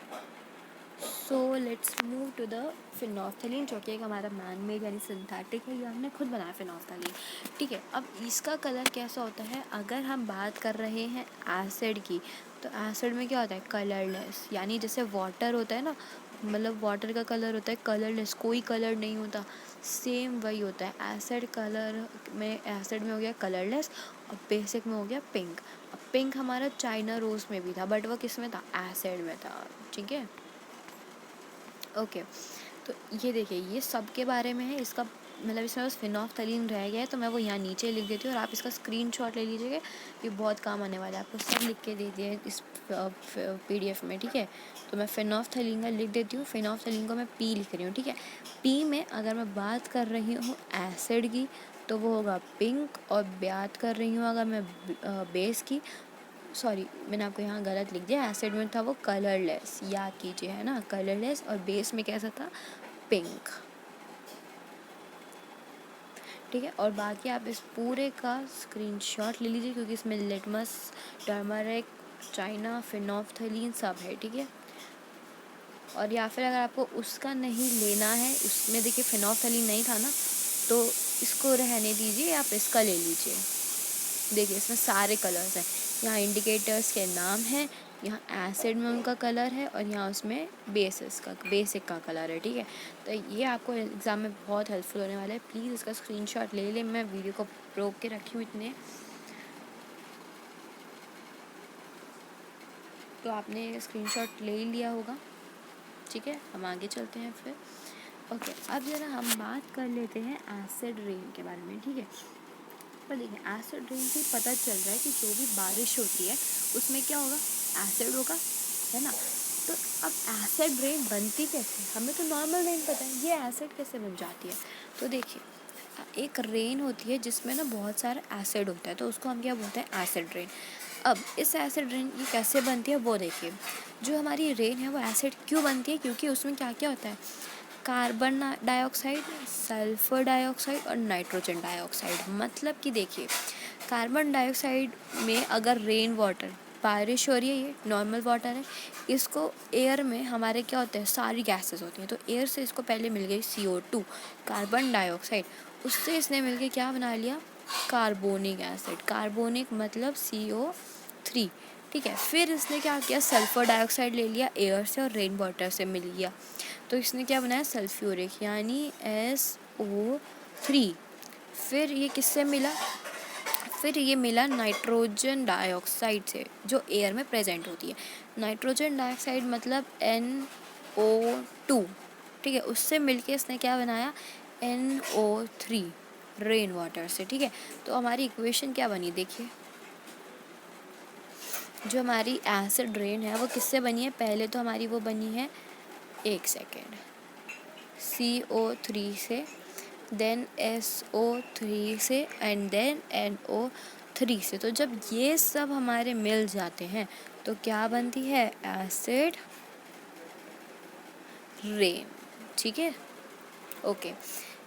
So let's move to the phenolphthalein, जो कि एक हमारा मैन मेड यानी सिंथेटिक है, ये हमने खुद बनाया फिनॉफ्थलीन। ठीक है, अब इसका कलर कैसा होता है, अगर हम बात कर रहे हैं एसिड की, तो एसिड में क्या होता है, कलरलेस, यानी जैसे वाटर होता है ना, मतलब वाटर का कलर होता है कलरलेस, कोई कलर नहीं होता, सेम वही होता है। एसिड कलर में, एसिड में हो गया कलरलेस, और बेसिक में हो गया पिंक। अब पिंक हमारा चाइना रोज़ में भी था, बट वो किस में था, एसिड में था। ठीक है, ओके। तो ये देखिए, ये सब के बारे में है, इसका मतलब इसमें बस फिनॉफ्थलीन रह गया है, तो मैं वो यहाँ नीचे लिख देती हूँ और आप इसका स्क्रीनशॉट ले लीजिएगा, ये बहुत काम आने वाला है, आपको सब लिख के दे दिया है इस PDF में। ठीक है, तो मैं फिनॉफ्थलीन का लिख देती हूँ, फिनॉफ्थलीन को मैं P लिख रही हूँ। ठीक है, P में अगर मैं बात कर रही हूँ एसिड की तो वो होगा पिंक, और बात कर रही हूँ अगर मैं बेस की, सॉरी मैंने आपको यहाँ गलत लिख दिया, एसिड में था वो कलरलेस, याद कीजिए, है ना, कलरलेस, और बेस में कैसा था, पिंक। ठीक है, और बाकी आप इस पूरे का स्क्रीनशॉट ले लीजिए क्योंकि इसमें लिटमस, टर्मरिक, चाइना, फिनॉफ्थलीन सब है। ठीक है, और या फिर अगर आपको उसका नहीं लेना है, उसमें देखिए फिनॉफ्थलीन नहीं था ना, तो इसको रहने दीजिए, आप इसका ले लीजिए। देखिए इसमें सारे कलर्स हैं, यहाँ इंडिकेटर्स के नाम हैं, यहाँ एसिड में उनका कलर है, और यहाँ उसमें बेसिक का कलर है। ठीक है, तो ये आपको एग्ज़ाम में बहुत हेल्पफुल होने वाला है, प्लीज़ इसका स्क्रीनशॉट ले लें। मैं वीडियो को रोक के रखी हूँ इतने, तो आपने स्क्रीनशॉट ले ही लिया होगा। ठीक है, हम आगे चलते हैं फिर। ओके, अब ज़रा हम बात कर लेते हैं एसिड रेन के बारे में। ठीक है, पर देखिए एसिड रेन से पता चल रहा है कि जो भी बारिश होती है उसमें क्या होगा, एसिड होगा, है ना। तो अब एसिड रेन बनती कैसे, हमें तो नॉर्मल रेन पता है, ये एसिड कैसे बन जाती है। तो देखिए एक रेन होती है जिसमें ना बहुत सारा एसिड होता है, तो उसको हम क्या बोलते हैं, एसिड रेन। अब इस एसिड रेन ये कैसे बनती है वो देखिए, जो हमारी रेन है वो एसिड क्यों बनती है, क्योंकि उसमें क्या क्या होता है, कार्बन डाइऑक्साइड, सल्फर डाइऑक्साइड और नाइट्रोजन डाइऑक्साइड। मतलब कि देखिए कार्बन डाइऑक्साइड में अगर रेन वाटर, बारिश हो रही है, ये नॉर्मल वाटर है, इसको एयर में हमारे क्या होते हैं, सारी गैसेस होती हैं, तो एयर से इसको पहले मिल गई CO2, कार्बन डाइऑक्साइड, उससे इसने मिलके क्या बना लिया, कार्बोनिक एसिड। कार्बोनिक मतलब CO3। ठीक है, फिर इसने क्या किया, सल्फर डाइऑक्साइड ले लिया एयर से और रेन वाटर से मिल गया, तो इसने क्या बनाया, सल्फ्यूरिक यानी SO3। फिर ये किससे मिला, फिर ये मिला नाइट्रोजन डाइऑक्साइड से जो एयर में प्रेजेंट होती है। नाइट्रोजन डाइऑक्साइड मतलब NO2, ठीक है, उससे मिलके इसने क्या बनाया, NO3 रेन वाटर से, ठीक है। तो हमारी इक्वेशन क्या बनी देखिए, जो हमारी एसिड रेन है वो किससे बनी है, पहले तो हमारी वो बनी है, एक सेकेंड, CO3 से, देन SO3 से एंड देन NO3 से। तो जब ये सब हमारे मिल जाते हैं तो क्या बनती है, एसिड रेन, ठीक है। ओके,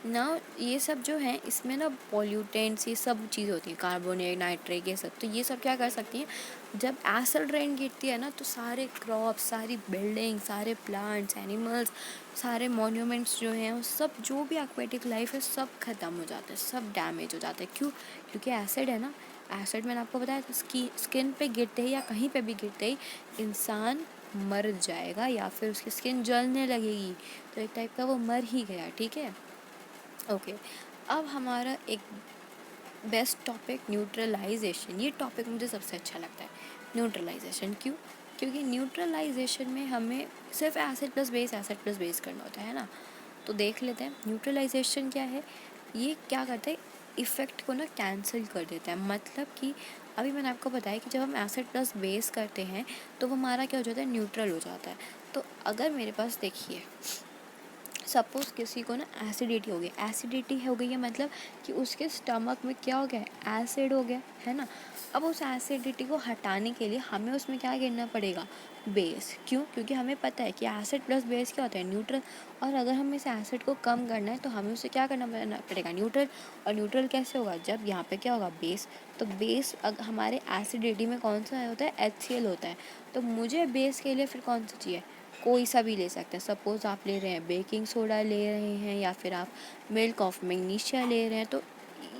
नाउ ये सब जो है इसमें ना पॉल्यूटेंट्स ये सब चीज़ होती है, कार्बोनेट, नाइट्रेट, ये सब। तो ये सब क्या कर सकती हैं, जब एसिड रेन गिरती है ना तो सारे क्रॉप्स, सारी बिल्डिंग, सारे प्लांट्स, एनिमल्स, सारे मॉन्यूमेंट्स जो हैं, वो सब जो भी एक्वेटिक लाइफ है सब ख़त्म हो जाता है, सब डैमेज हो जाता है। क्यों, क्योंकि एसिड है ना, एसिड मैंने आपको बताया था, स्किन पे गिरते ही या कहीं पे भी गिरते ही इंसान मर जाएगा या फिर उसकी स्किन जलने लगेगी, तो एक टाइप का वो मर ही गया, ठीक है। ओके, अब हमारा एक बेस्ट टॉपिक न्यूट्रलाइजेशन, ये टॉपिक मुझे सबसे अच्छा लगता है, न्यूट्रलाइजेशन। क्यों, क्योंकि न्यूट्रलाइजेशन में हमें सिर्फ एसिड प्लस बेस करना होता है ना। तो देख लेते हैं न्यूट्रलाइजेशन क्या है। ये क्या करता है, इफ़ेक्ट को ना कैंसिल कर देता है। मतलब कि अभी मैंने आपको बताया कि जब हम एसिड प्लस बेस करते हैं तो वो हमारा क्या हो जाता है, न्यूट्रल हो जाता है। तो अगर मेरे पास देखिए, सपोज़ किसी को ना एसिडिटी हो गई, एसिडिटी हो गई है मतलब कि उसके स्टमक में क्या हो गया, एसिड हो गया है ना। अब उस एसिडिटी को हटाने के लिए हमें उसमें क्या गिरना पड़ेगा, बेस। क्यों, क्योंकि हमें पता है कि एसिड प्लस बेस क्या होता है, न्यूट्रल। और अगर हमें इस एसिड को कम करना है तो हमें उसे क्या करना पड़ेगा, न्यूट्रल। और न्यूट्रल कैसे होगा, जब यहाँ पे क्या होगा, बेस। तो बेस हमारे एसिडिटी में कौन सा होता है, HCl होता है। तो मुझे बेस के लिए फिर कौन सा चाहिए, कोई सा भी ले सकते हैं। सपोज़ आप ले रहे हैं बेकिंग सोडा ले रहे हैं या फिर आप मिल्क ऑफ मैग्नीशिया ले रहे हैं, तो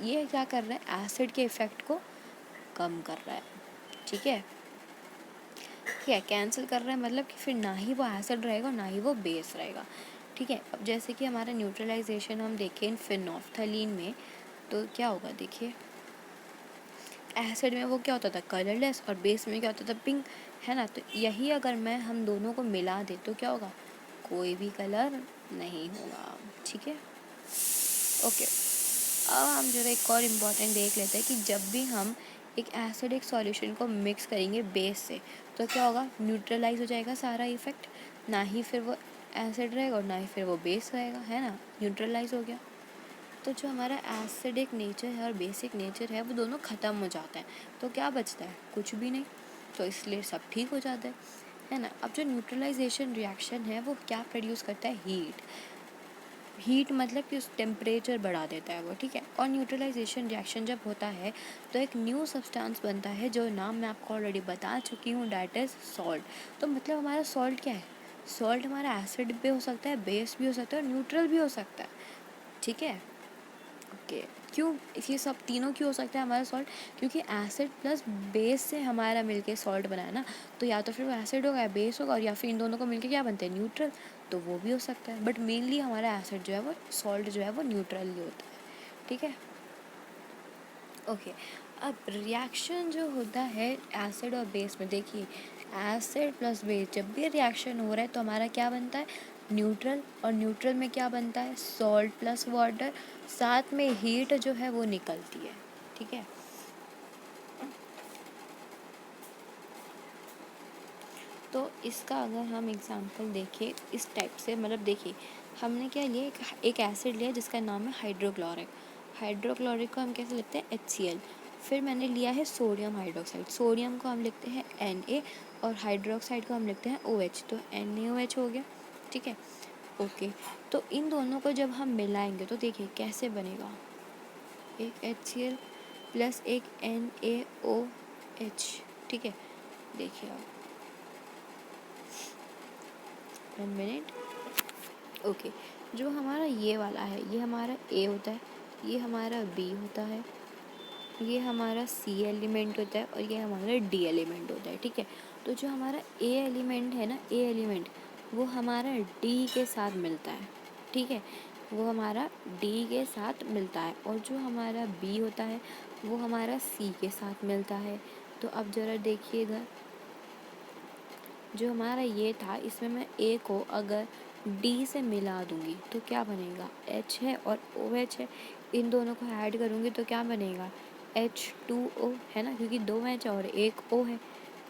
ये क्या कर रहा है, एसिड के इफ़ेक्ट को कम कर रहा है, ठीक है। क्या कैंसिल कर रहा है, मतलब कि फिर ना ही वो एसिड रहेगा ना ही वो बेस रहेगा, ठीक है। अब जैसे कि हमारा न्यूट्रलाइजेशन हम देखें फिनोल्फ्थलीन में, तो क्या होगा देखिए, एसिड में वो क्या होता था, कलरलेस, और बेस में क्या होता था, पिंक, है ना। तो यही अगर मैं हम दोनों को मिला दे तो क्या होगा, कोई भी कलर नहीं होगा, ठीक है। ओके, अब हम जरा एक और इम्पॉर्टेंट देख लेते हैं कि जब भी हम एक एसिडिक सॉल्यूशन को मिक्स करेंगे बेस से तो क्या होगा, न्यूट्रलाइज हो जाएगा सारा इफेक्ट, ना ही फिर वो एसिड रहेगा और ना ही फिर वो बेस रहेगा, है ना, न्यूट्रलाइज हो गया। तो जो हमारा एसिडिक नेचर है और बेसिक नेचर है वो दोनों ख़त्म हो जाता है, तो क्या बचता है, कुछ भी नहीं। तो इसलिए सब ठीक हो जाता है ना। अब जो न्यूट्रलाइजेशन रिएक्शन है वो क्या प्रोड्यूस करता है, हीट मतलब कि उस टेम्परेचर बढ़ा देता है वो, ठीक है। और न्यूट्रलाइजेशन रिएक्शन जब होता है तो एक न्यू सब्सटेंस बनता है जो नाम मैं आपको ऑलरेडी बता चुकी हूँ, डैट इज़ सॉल्ट। तो मतलब हमारा सॉल्ट क्या है, सॉल्ट हमारा एसिड भी हो सकता है, बेस भी हो सकता है और न्यूट्रल भी हो सकता है, ठीक है। ओके, क्यों ये सब तीनों क्यों हो सकता है हमारा सॉल्ट, क्योंकि एसिड प्लस बेस से हमारा मिलके सॉल्ट बना है ना। तो या तो फिर वो एसिड होगा या बेस होगा, और या फिर इन दोनों को मिलके क्या बनते हैं, न्यूट्रल। तो वो भी हो सकता है, बट मेनली हमारा एसिड जो है वो, सॉल्ट जो है वो न्यूट्रल ही होता है, ठीक है। ओके, अब रिएक्शन जो होता है एसिड और बेस में, देखिए एसिड प्लस बेस जब भी रिएक्शन हो रहा है तो हमारा क्या बनता है, न्यूट्रल। और न्यूट्रल में क्या बनता है, सॉल्ट प्लस वाटर, साथ में हीट जो है वो निकलती है, ठीक है। तो इसका अगर हम एग्जांपल देखें इस टाइप से, मतलब देखिए हमने क्या लिया, एक एसिड लिया जिसका नाम है हाइड्रोक्लोरिक। हाइड्रोक्लोरिक को हम कैसे लिखते हैं, HCl। फिर मैंने लिया है सोडियम हाइड्रोक्साइड, सोडियम को हम लिखते हैं Na, और हाइड्रोक्साइड को हम लिखते हैं OH, तो NaOH हो गया, ठीक है। ओके, तो इन दोनों को जब हम मिलाएंगे तो देखिए कैसे बनेगा, एक HCl प्लस एक NaOH, ठीक है। देखिए आप, 1 मिनट। ओके, जो हमारा ये वाला है ये हमारा A होता है, ये हमारा B होता है, ये हमारा C एलिमेंट होता है और ये हमारा D एलिमेंट होता है, ठीक है। तो जो हमारा A एलिमेंट है ना, A एलिमेंट वो हमारा D के साथ मिलता है, ठीक है। वो हमारा डी के साथ मिलता है, और जो हमारा बी होता है वो हमारा सी के साथ मिलता है। तो अब ज़रा देखिए इधर, जो हमारा ये था इसमें मैं ए को अगर डी से मिला दूँगी तो क्या बनेगा, एच है और ओ एच है, इन दोनों को ऐड करूँगी तो क्या बनेगा, H2O, है ना, क्योंकि 2 एच और एक ओ है।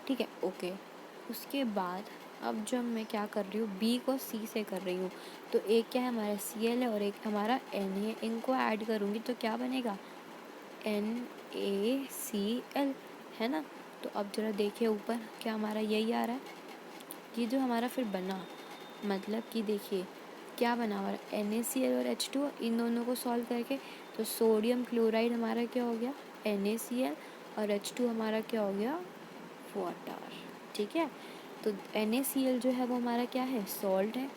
ठीक है, ओके। उसके बाद अब जब मैं क्या कर रही हूँ, बी को सी से कर रही हूँ, तो एक क्या है हमारा Cl है और एक हमारा N है, इनको ऐड करूँगी तो क्या बनेगा, NaCl, है ना। तो अब ज़रा देखिए ऊपर, क्या हमारा यही आ रहा है, ये जो हमारा फिर बना, मतलब कि देखिए क्या बना हमारा NaCl और H2O, इन दोनों को सॉल्व करके तो सोडियम क्लोराइड हमारा क्या हो गया, NaCl, और H2 हमारा क्या हो गया, वाटर। ठीक है, तो NaCl जो है वो हमारा क्या है, सॉल्ट है,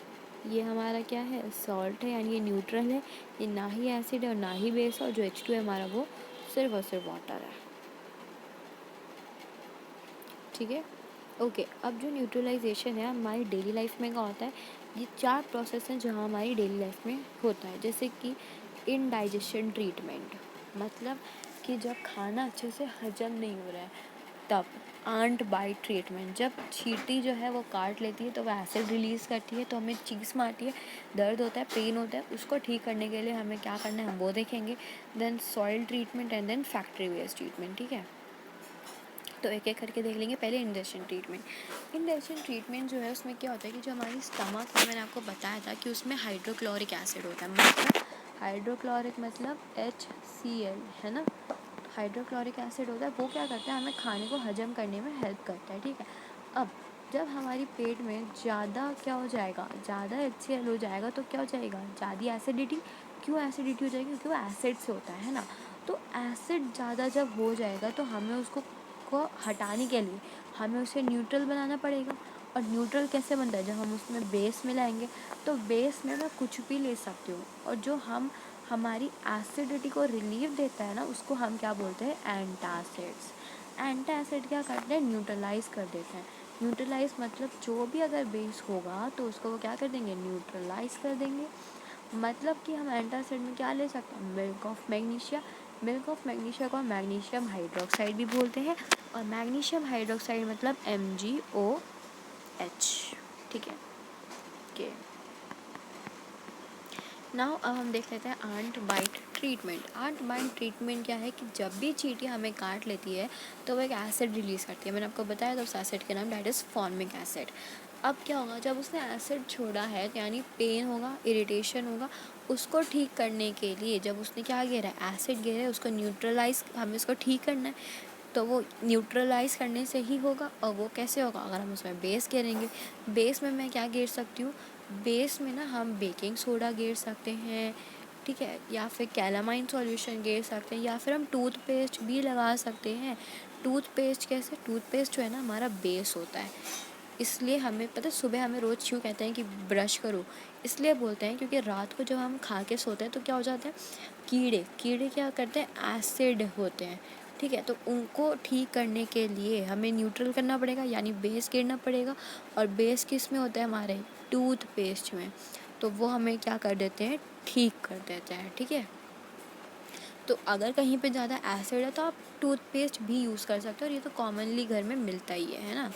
ये हमारा क्या है, सॉल्ट है, यानी ये न्यूट्रल है, ये ना ही एसिड है और ना ही बेस है, और जो H2 है हमारा वो सिर्फ और सिर्फ वाटर है। ठीक है, ओके। अब जो न्यूट्रलाइजेशन है हमारी डेली लाइफ में क्या होता है, ये 4 प्रोसेस हैं जो हमारी डेली लाइफ में होता है। जैसे कि इनडाइजेशन ट्रीटमेंट, मतलब कि जब खाना अच्छे से हजम नहीं हो रहा है तब। आंट बाइट ट्रीटमेंट, जब चींटी जो है वो काट लेती है तो वो एसिड रिलीज़ करती है तो हमें चीस मारती है, दर्द होता है, पेन होता है, उसको ठीक करने के लिए हमें क्या करना है हम वो देखेंगे। Then soil treatment and then factory waste treatment. ठीक है, तो एक एक करके देख लेंगे। पहले इंडस्ट्रियल ट्रीटमेंट। इंडस्ट्रियल ट्रीटमेंट जो है उसमें क्या होता है कि जो हमारी स्टमक है, मैंने आपको बताया था कि उसमें हाइड्रोक्लोरिक एसिड होता है, मतलब हाइड्रोक्लोरिक मतलब HCl, है ना। हाइड्रोक्लोरिक एसिड होता है, वो क्या करता है, हमें खाने को हजम करने में हेल्प करता है। ठीक है, अब जब हमारी पेट में ज़्यादा क्या हो जाएगा, ज़्यादा HCl हो जाएगा तो क्या हो जाएगा, ज़्यादा एसिडिटी। क्यों एसिडिटी हो जाएगी, क्योंकि वो एसिड से होता है ना। तो एसिड ज़्यादा जब हो जाएगा तो हमें उसको हटाने के लिए हमें उसे न्यूट्रल बनाना पड़ेगा। और न्यूट्रल कैसे बनता है, जब हम उसमें बेस मिलाएंगे, तो बेस में मैं कुछ भी ले सकती हूँ, और जो हमारी एसिडिटी को रिलीफ देता है ना, उसको हम क्या बोलते हैं, एंटासिड्स। एंटासिड क्या करते हैं, न्यूट्रलाइज कर देते हैं। न्यूट्रलाइज मतलब जो भी अगर बेस होगा तो उसको वो क्या कर देंगे, न्यूट्रलाइज कर देंगे। मतलब कि हम एंटासिड में क्या ले सकते हैं, milk of magnesia. Milk of magnesia को मैग्नीशियम हाइड्रोक्साइड भी बोलते हैं, और मैग्नीशियम हाइड्रोक्साइड मतलब MgOH। ठीक है, ओके। नाउ अब हम देख लेते हैं ant bite treatment. Ant bite treatment क्या है कि जब भी चींटी हमें काट लेती है तो वो एक एसिड रिलीज़ करती है, मैंने आपको बताया था उस एसिड के नाम, दैट इज़ फॉर्मिक एसिड। अब क्या होगा, जब उसने एसिड छोड़ा है तो यानी पेन होगा, इरिटेशन होगा, उसको ठीक करने के लिए जब उसने क्या घेरा है, एसिड घेरा है, उसको न्यूट्रलाइज, हमें उसको ठीक करना है, तो वो न्यूट्रलाइज करने से ही होगा। और वो कैसे होगा, अगर हम उसमें बेस घेरेंगे। बेस में मैं क्या घेर सकती हूँ, बेस में ना हम बेकिंग सोडा घेर सकते हैं, ठीक है, या फिर कैलामाइन सॉल्यूशन घेर सकते हैं, या फिर हम टूथपेस्ट भी लगा सकते हैं। टूथपेस्ट कैसे, टूथपेस्ट जो है ना हमारा बेस होता है, इसलिए हमें पता है सुबह हमें रोज़ क्यों कहते हैं कि ब्रश करो, इसलिए बोलते हैं क्योंकि रात को जब हम खा के सोते हैं तो क्या हो जाता है, कीड़े कीड़े क्या करते हैं, एसिड होते हैं। ठीक है, तो उनको ठीक करने के लिए हमें न्यूट्रल करना पड़ेगा, यानी बेस गिरना पड़ेगा। और बेस किस में होता है, हमारे टूथपेस्ट में, तो वो हमें क्या कर देते हैं, ठीक कर देते हैं। ठीक है, तो अगर कहीं पे ज़्यादा एसिड है तो आप टूथपेस्ट भी यूज़ कर सकते हो, और ये तो कॉमनली घर में मिलता ही है ना।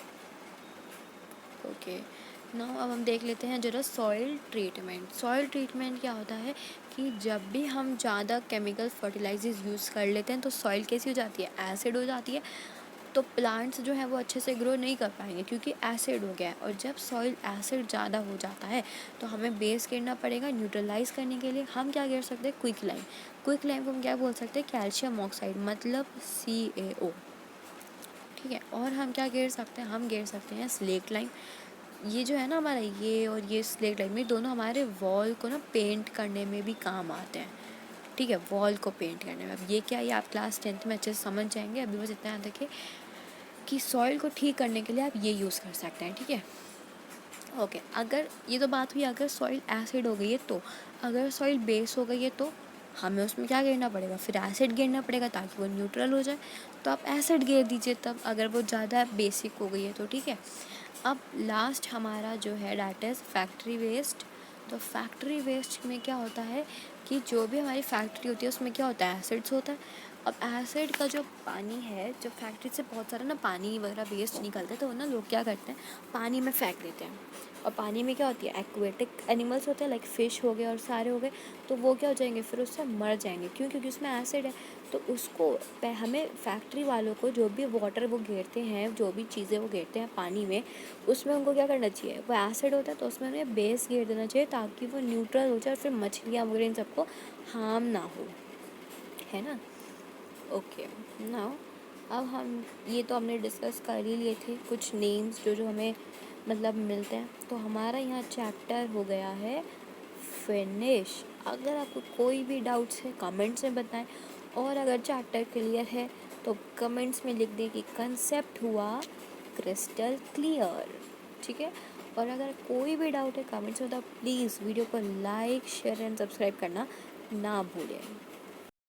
ओके, नाउ अब हम देख लेते हैं जरा सॉइल ट्रीटमेंट। सॉइल ट्रीटमेंट क्या होता है कि जब भी हम ज़्यादा केमिकल फर्टिलाइजर्स यूज़ कर लेते हैं तो सॉइल कैसी हो जाती है, एसिड हो जाती है। तो प्लांट्स जो है वो अच्छे से ग्रो नहीं कर पाएंगे क्योंकि एसिड हो गया है। और जब सॉइल एसिड ज़्यादा हो जाता है तो हमें बेस गिरना पड़ेगा। न्यूट्रलाइज करने के लिए हम क्या गिर सकते हैं, क्विक लाइम। क्विक लाइम को हम क्या बोल सकते हैं, कैल्शियम ऑक्साइड मतलब CaO। ठीक है, और हम क्या गिर सकते हैं, हम गिर सकते हैं स्लेट लाइम। ये जो है ना हमारा, ये और ये स्लेट लाइम, ये दोनों हमारे वॉल को ना पेंट करने में भी काम आते हैं। ठीक है, वॉल को पेंट करने में। अब ये क्या, ये आप क्लास 10th में अच्छे से समझ जाएंगे। अभी बस इतना याद रखिए कि सॉइल को ठीक करने के लिए आप ये यूज़ कर सकते हैं। ठीक है, ओके। अगर ये तो बात हुई अगर सॉइल एसिड हो गई है तो, अगर सॉइल बेस हो गई है तो हमें उसमें क्या गिरना पड़ेगा, फिर एसिड गिरना पड़ेगा ताकि वो न्यूट्रल हो जाए। तो आप एसिड गिर दीजिए तब, अगर वो ज़्यादा बेसिक हो गई है तो। ठीक है, अब लास्ट हमारा जो है डैट इज़ फैक्ट्री वेस्ट। तो फैक्ट्री वेस्ट में क्या होता है कि जो भी हमारी फैक्ट्री होती है उसमें क्या होता है, एसिड्स होता है। अब एसिड का जो पानी है, जो फैक्ट्री से बहुत सारा ना पानी वगैरह वेस्ट निकलता है, तो ना लोग क्या करते हैं, पानी में फेंक देते हैं। और पानी में क्या होती है, एक्वेटिक एनिमल्स होते हैं, लाइक फ़िश हो गए और सारे हो गए, तो वो क्या हो जाएंगे, फिर उससे मर जाएंगे। क्यों? क्योंकि उसमें एसिड है। तो उसको हमें फैक्ट्री वालों को जो भी वाटर वो घेरते हैं, जो भी चीज़ें वो घेरते हैं पानी में, उसमें उनको क्या करना चाहिए, वो एसिड होता है तो उसमें उन्हें बेस घेर देना चाहिए, ताकि वो न्यूट्रल हो जाए और फिर मछलियाँ वगैरह इन सबको हार्म ना हो, है ना। ओके, नाउ अब हम ये तो हमने डिस्कस कर ही लिए थे कुछ नेम्स जो जो हमें मतलब मिलते हैं। तो हमारा यहाँ चैप्टर हो गया है फिनिश। अगर आपको कोई भी डाउट्स है कमेंट्स में बताएं, और अगर चैप्टर क्लियर है तो कमेंट्स में लिख दें कि कंसेप्ट हुआ क्रिस्टल क्लियर, ठीक है। और अगर कोई भी डाउट है कमेंट्स में, तो प्लीज़ वीडियो को लाइक शेयर एंड सब्सक्राइब करना ना भूलें।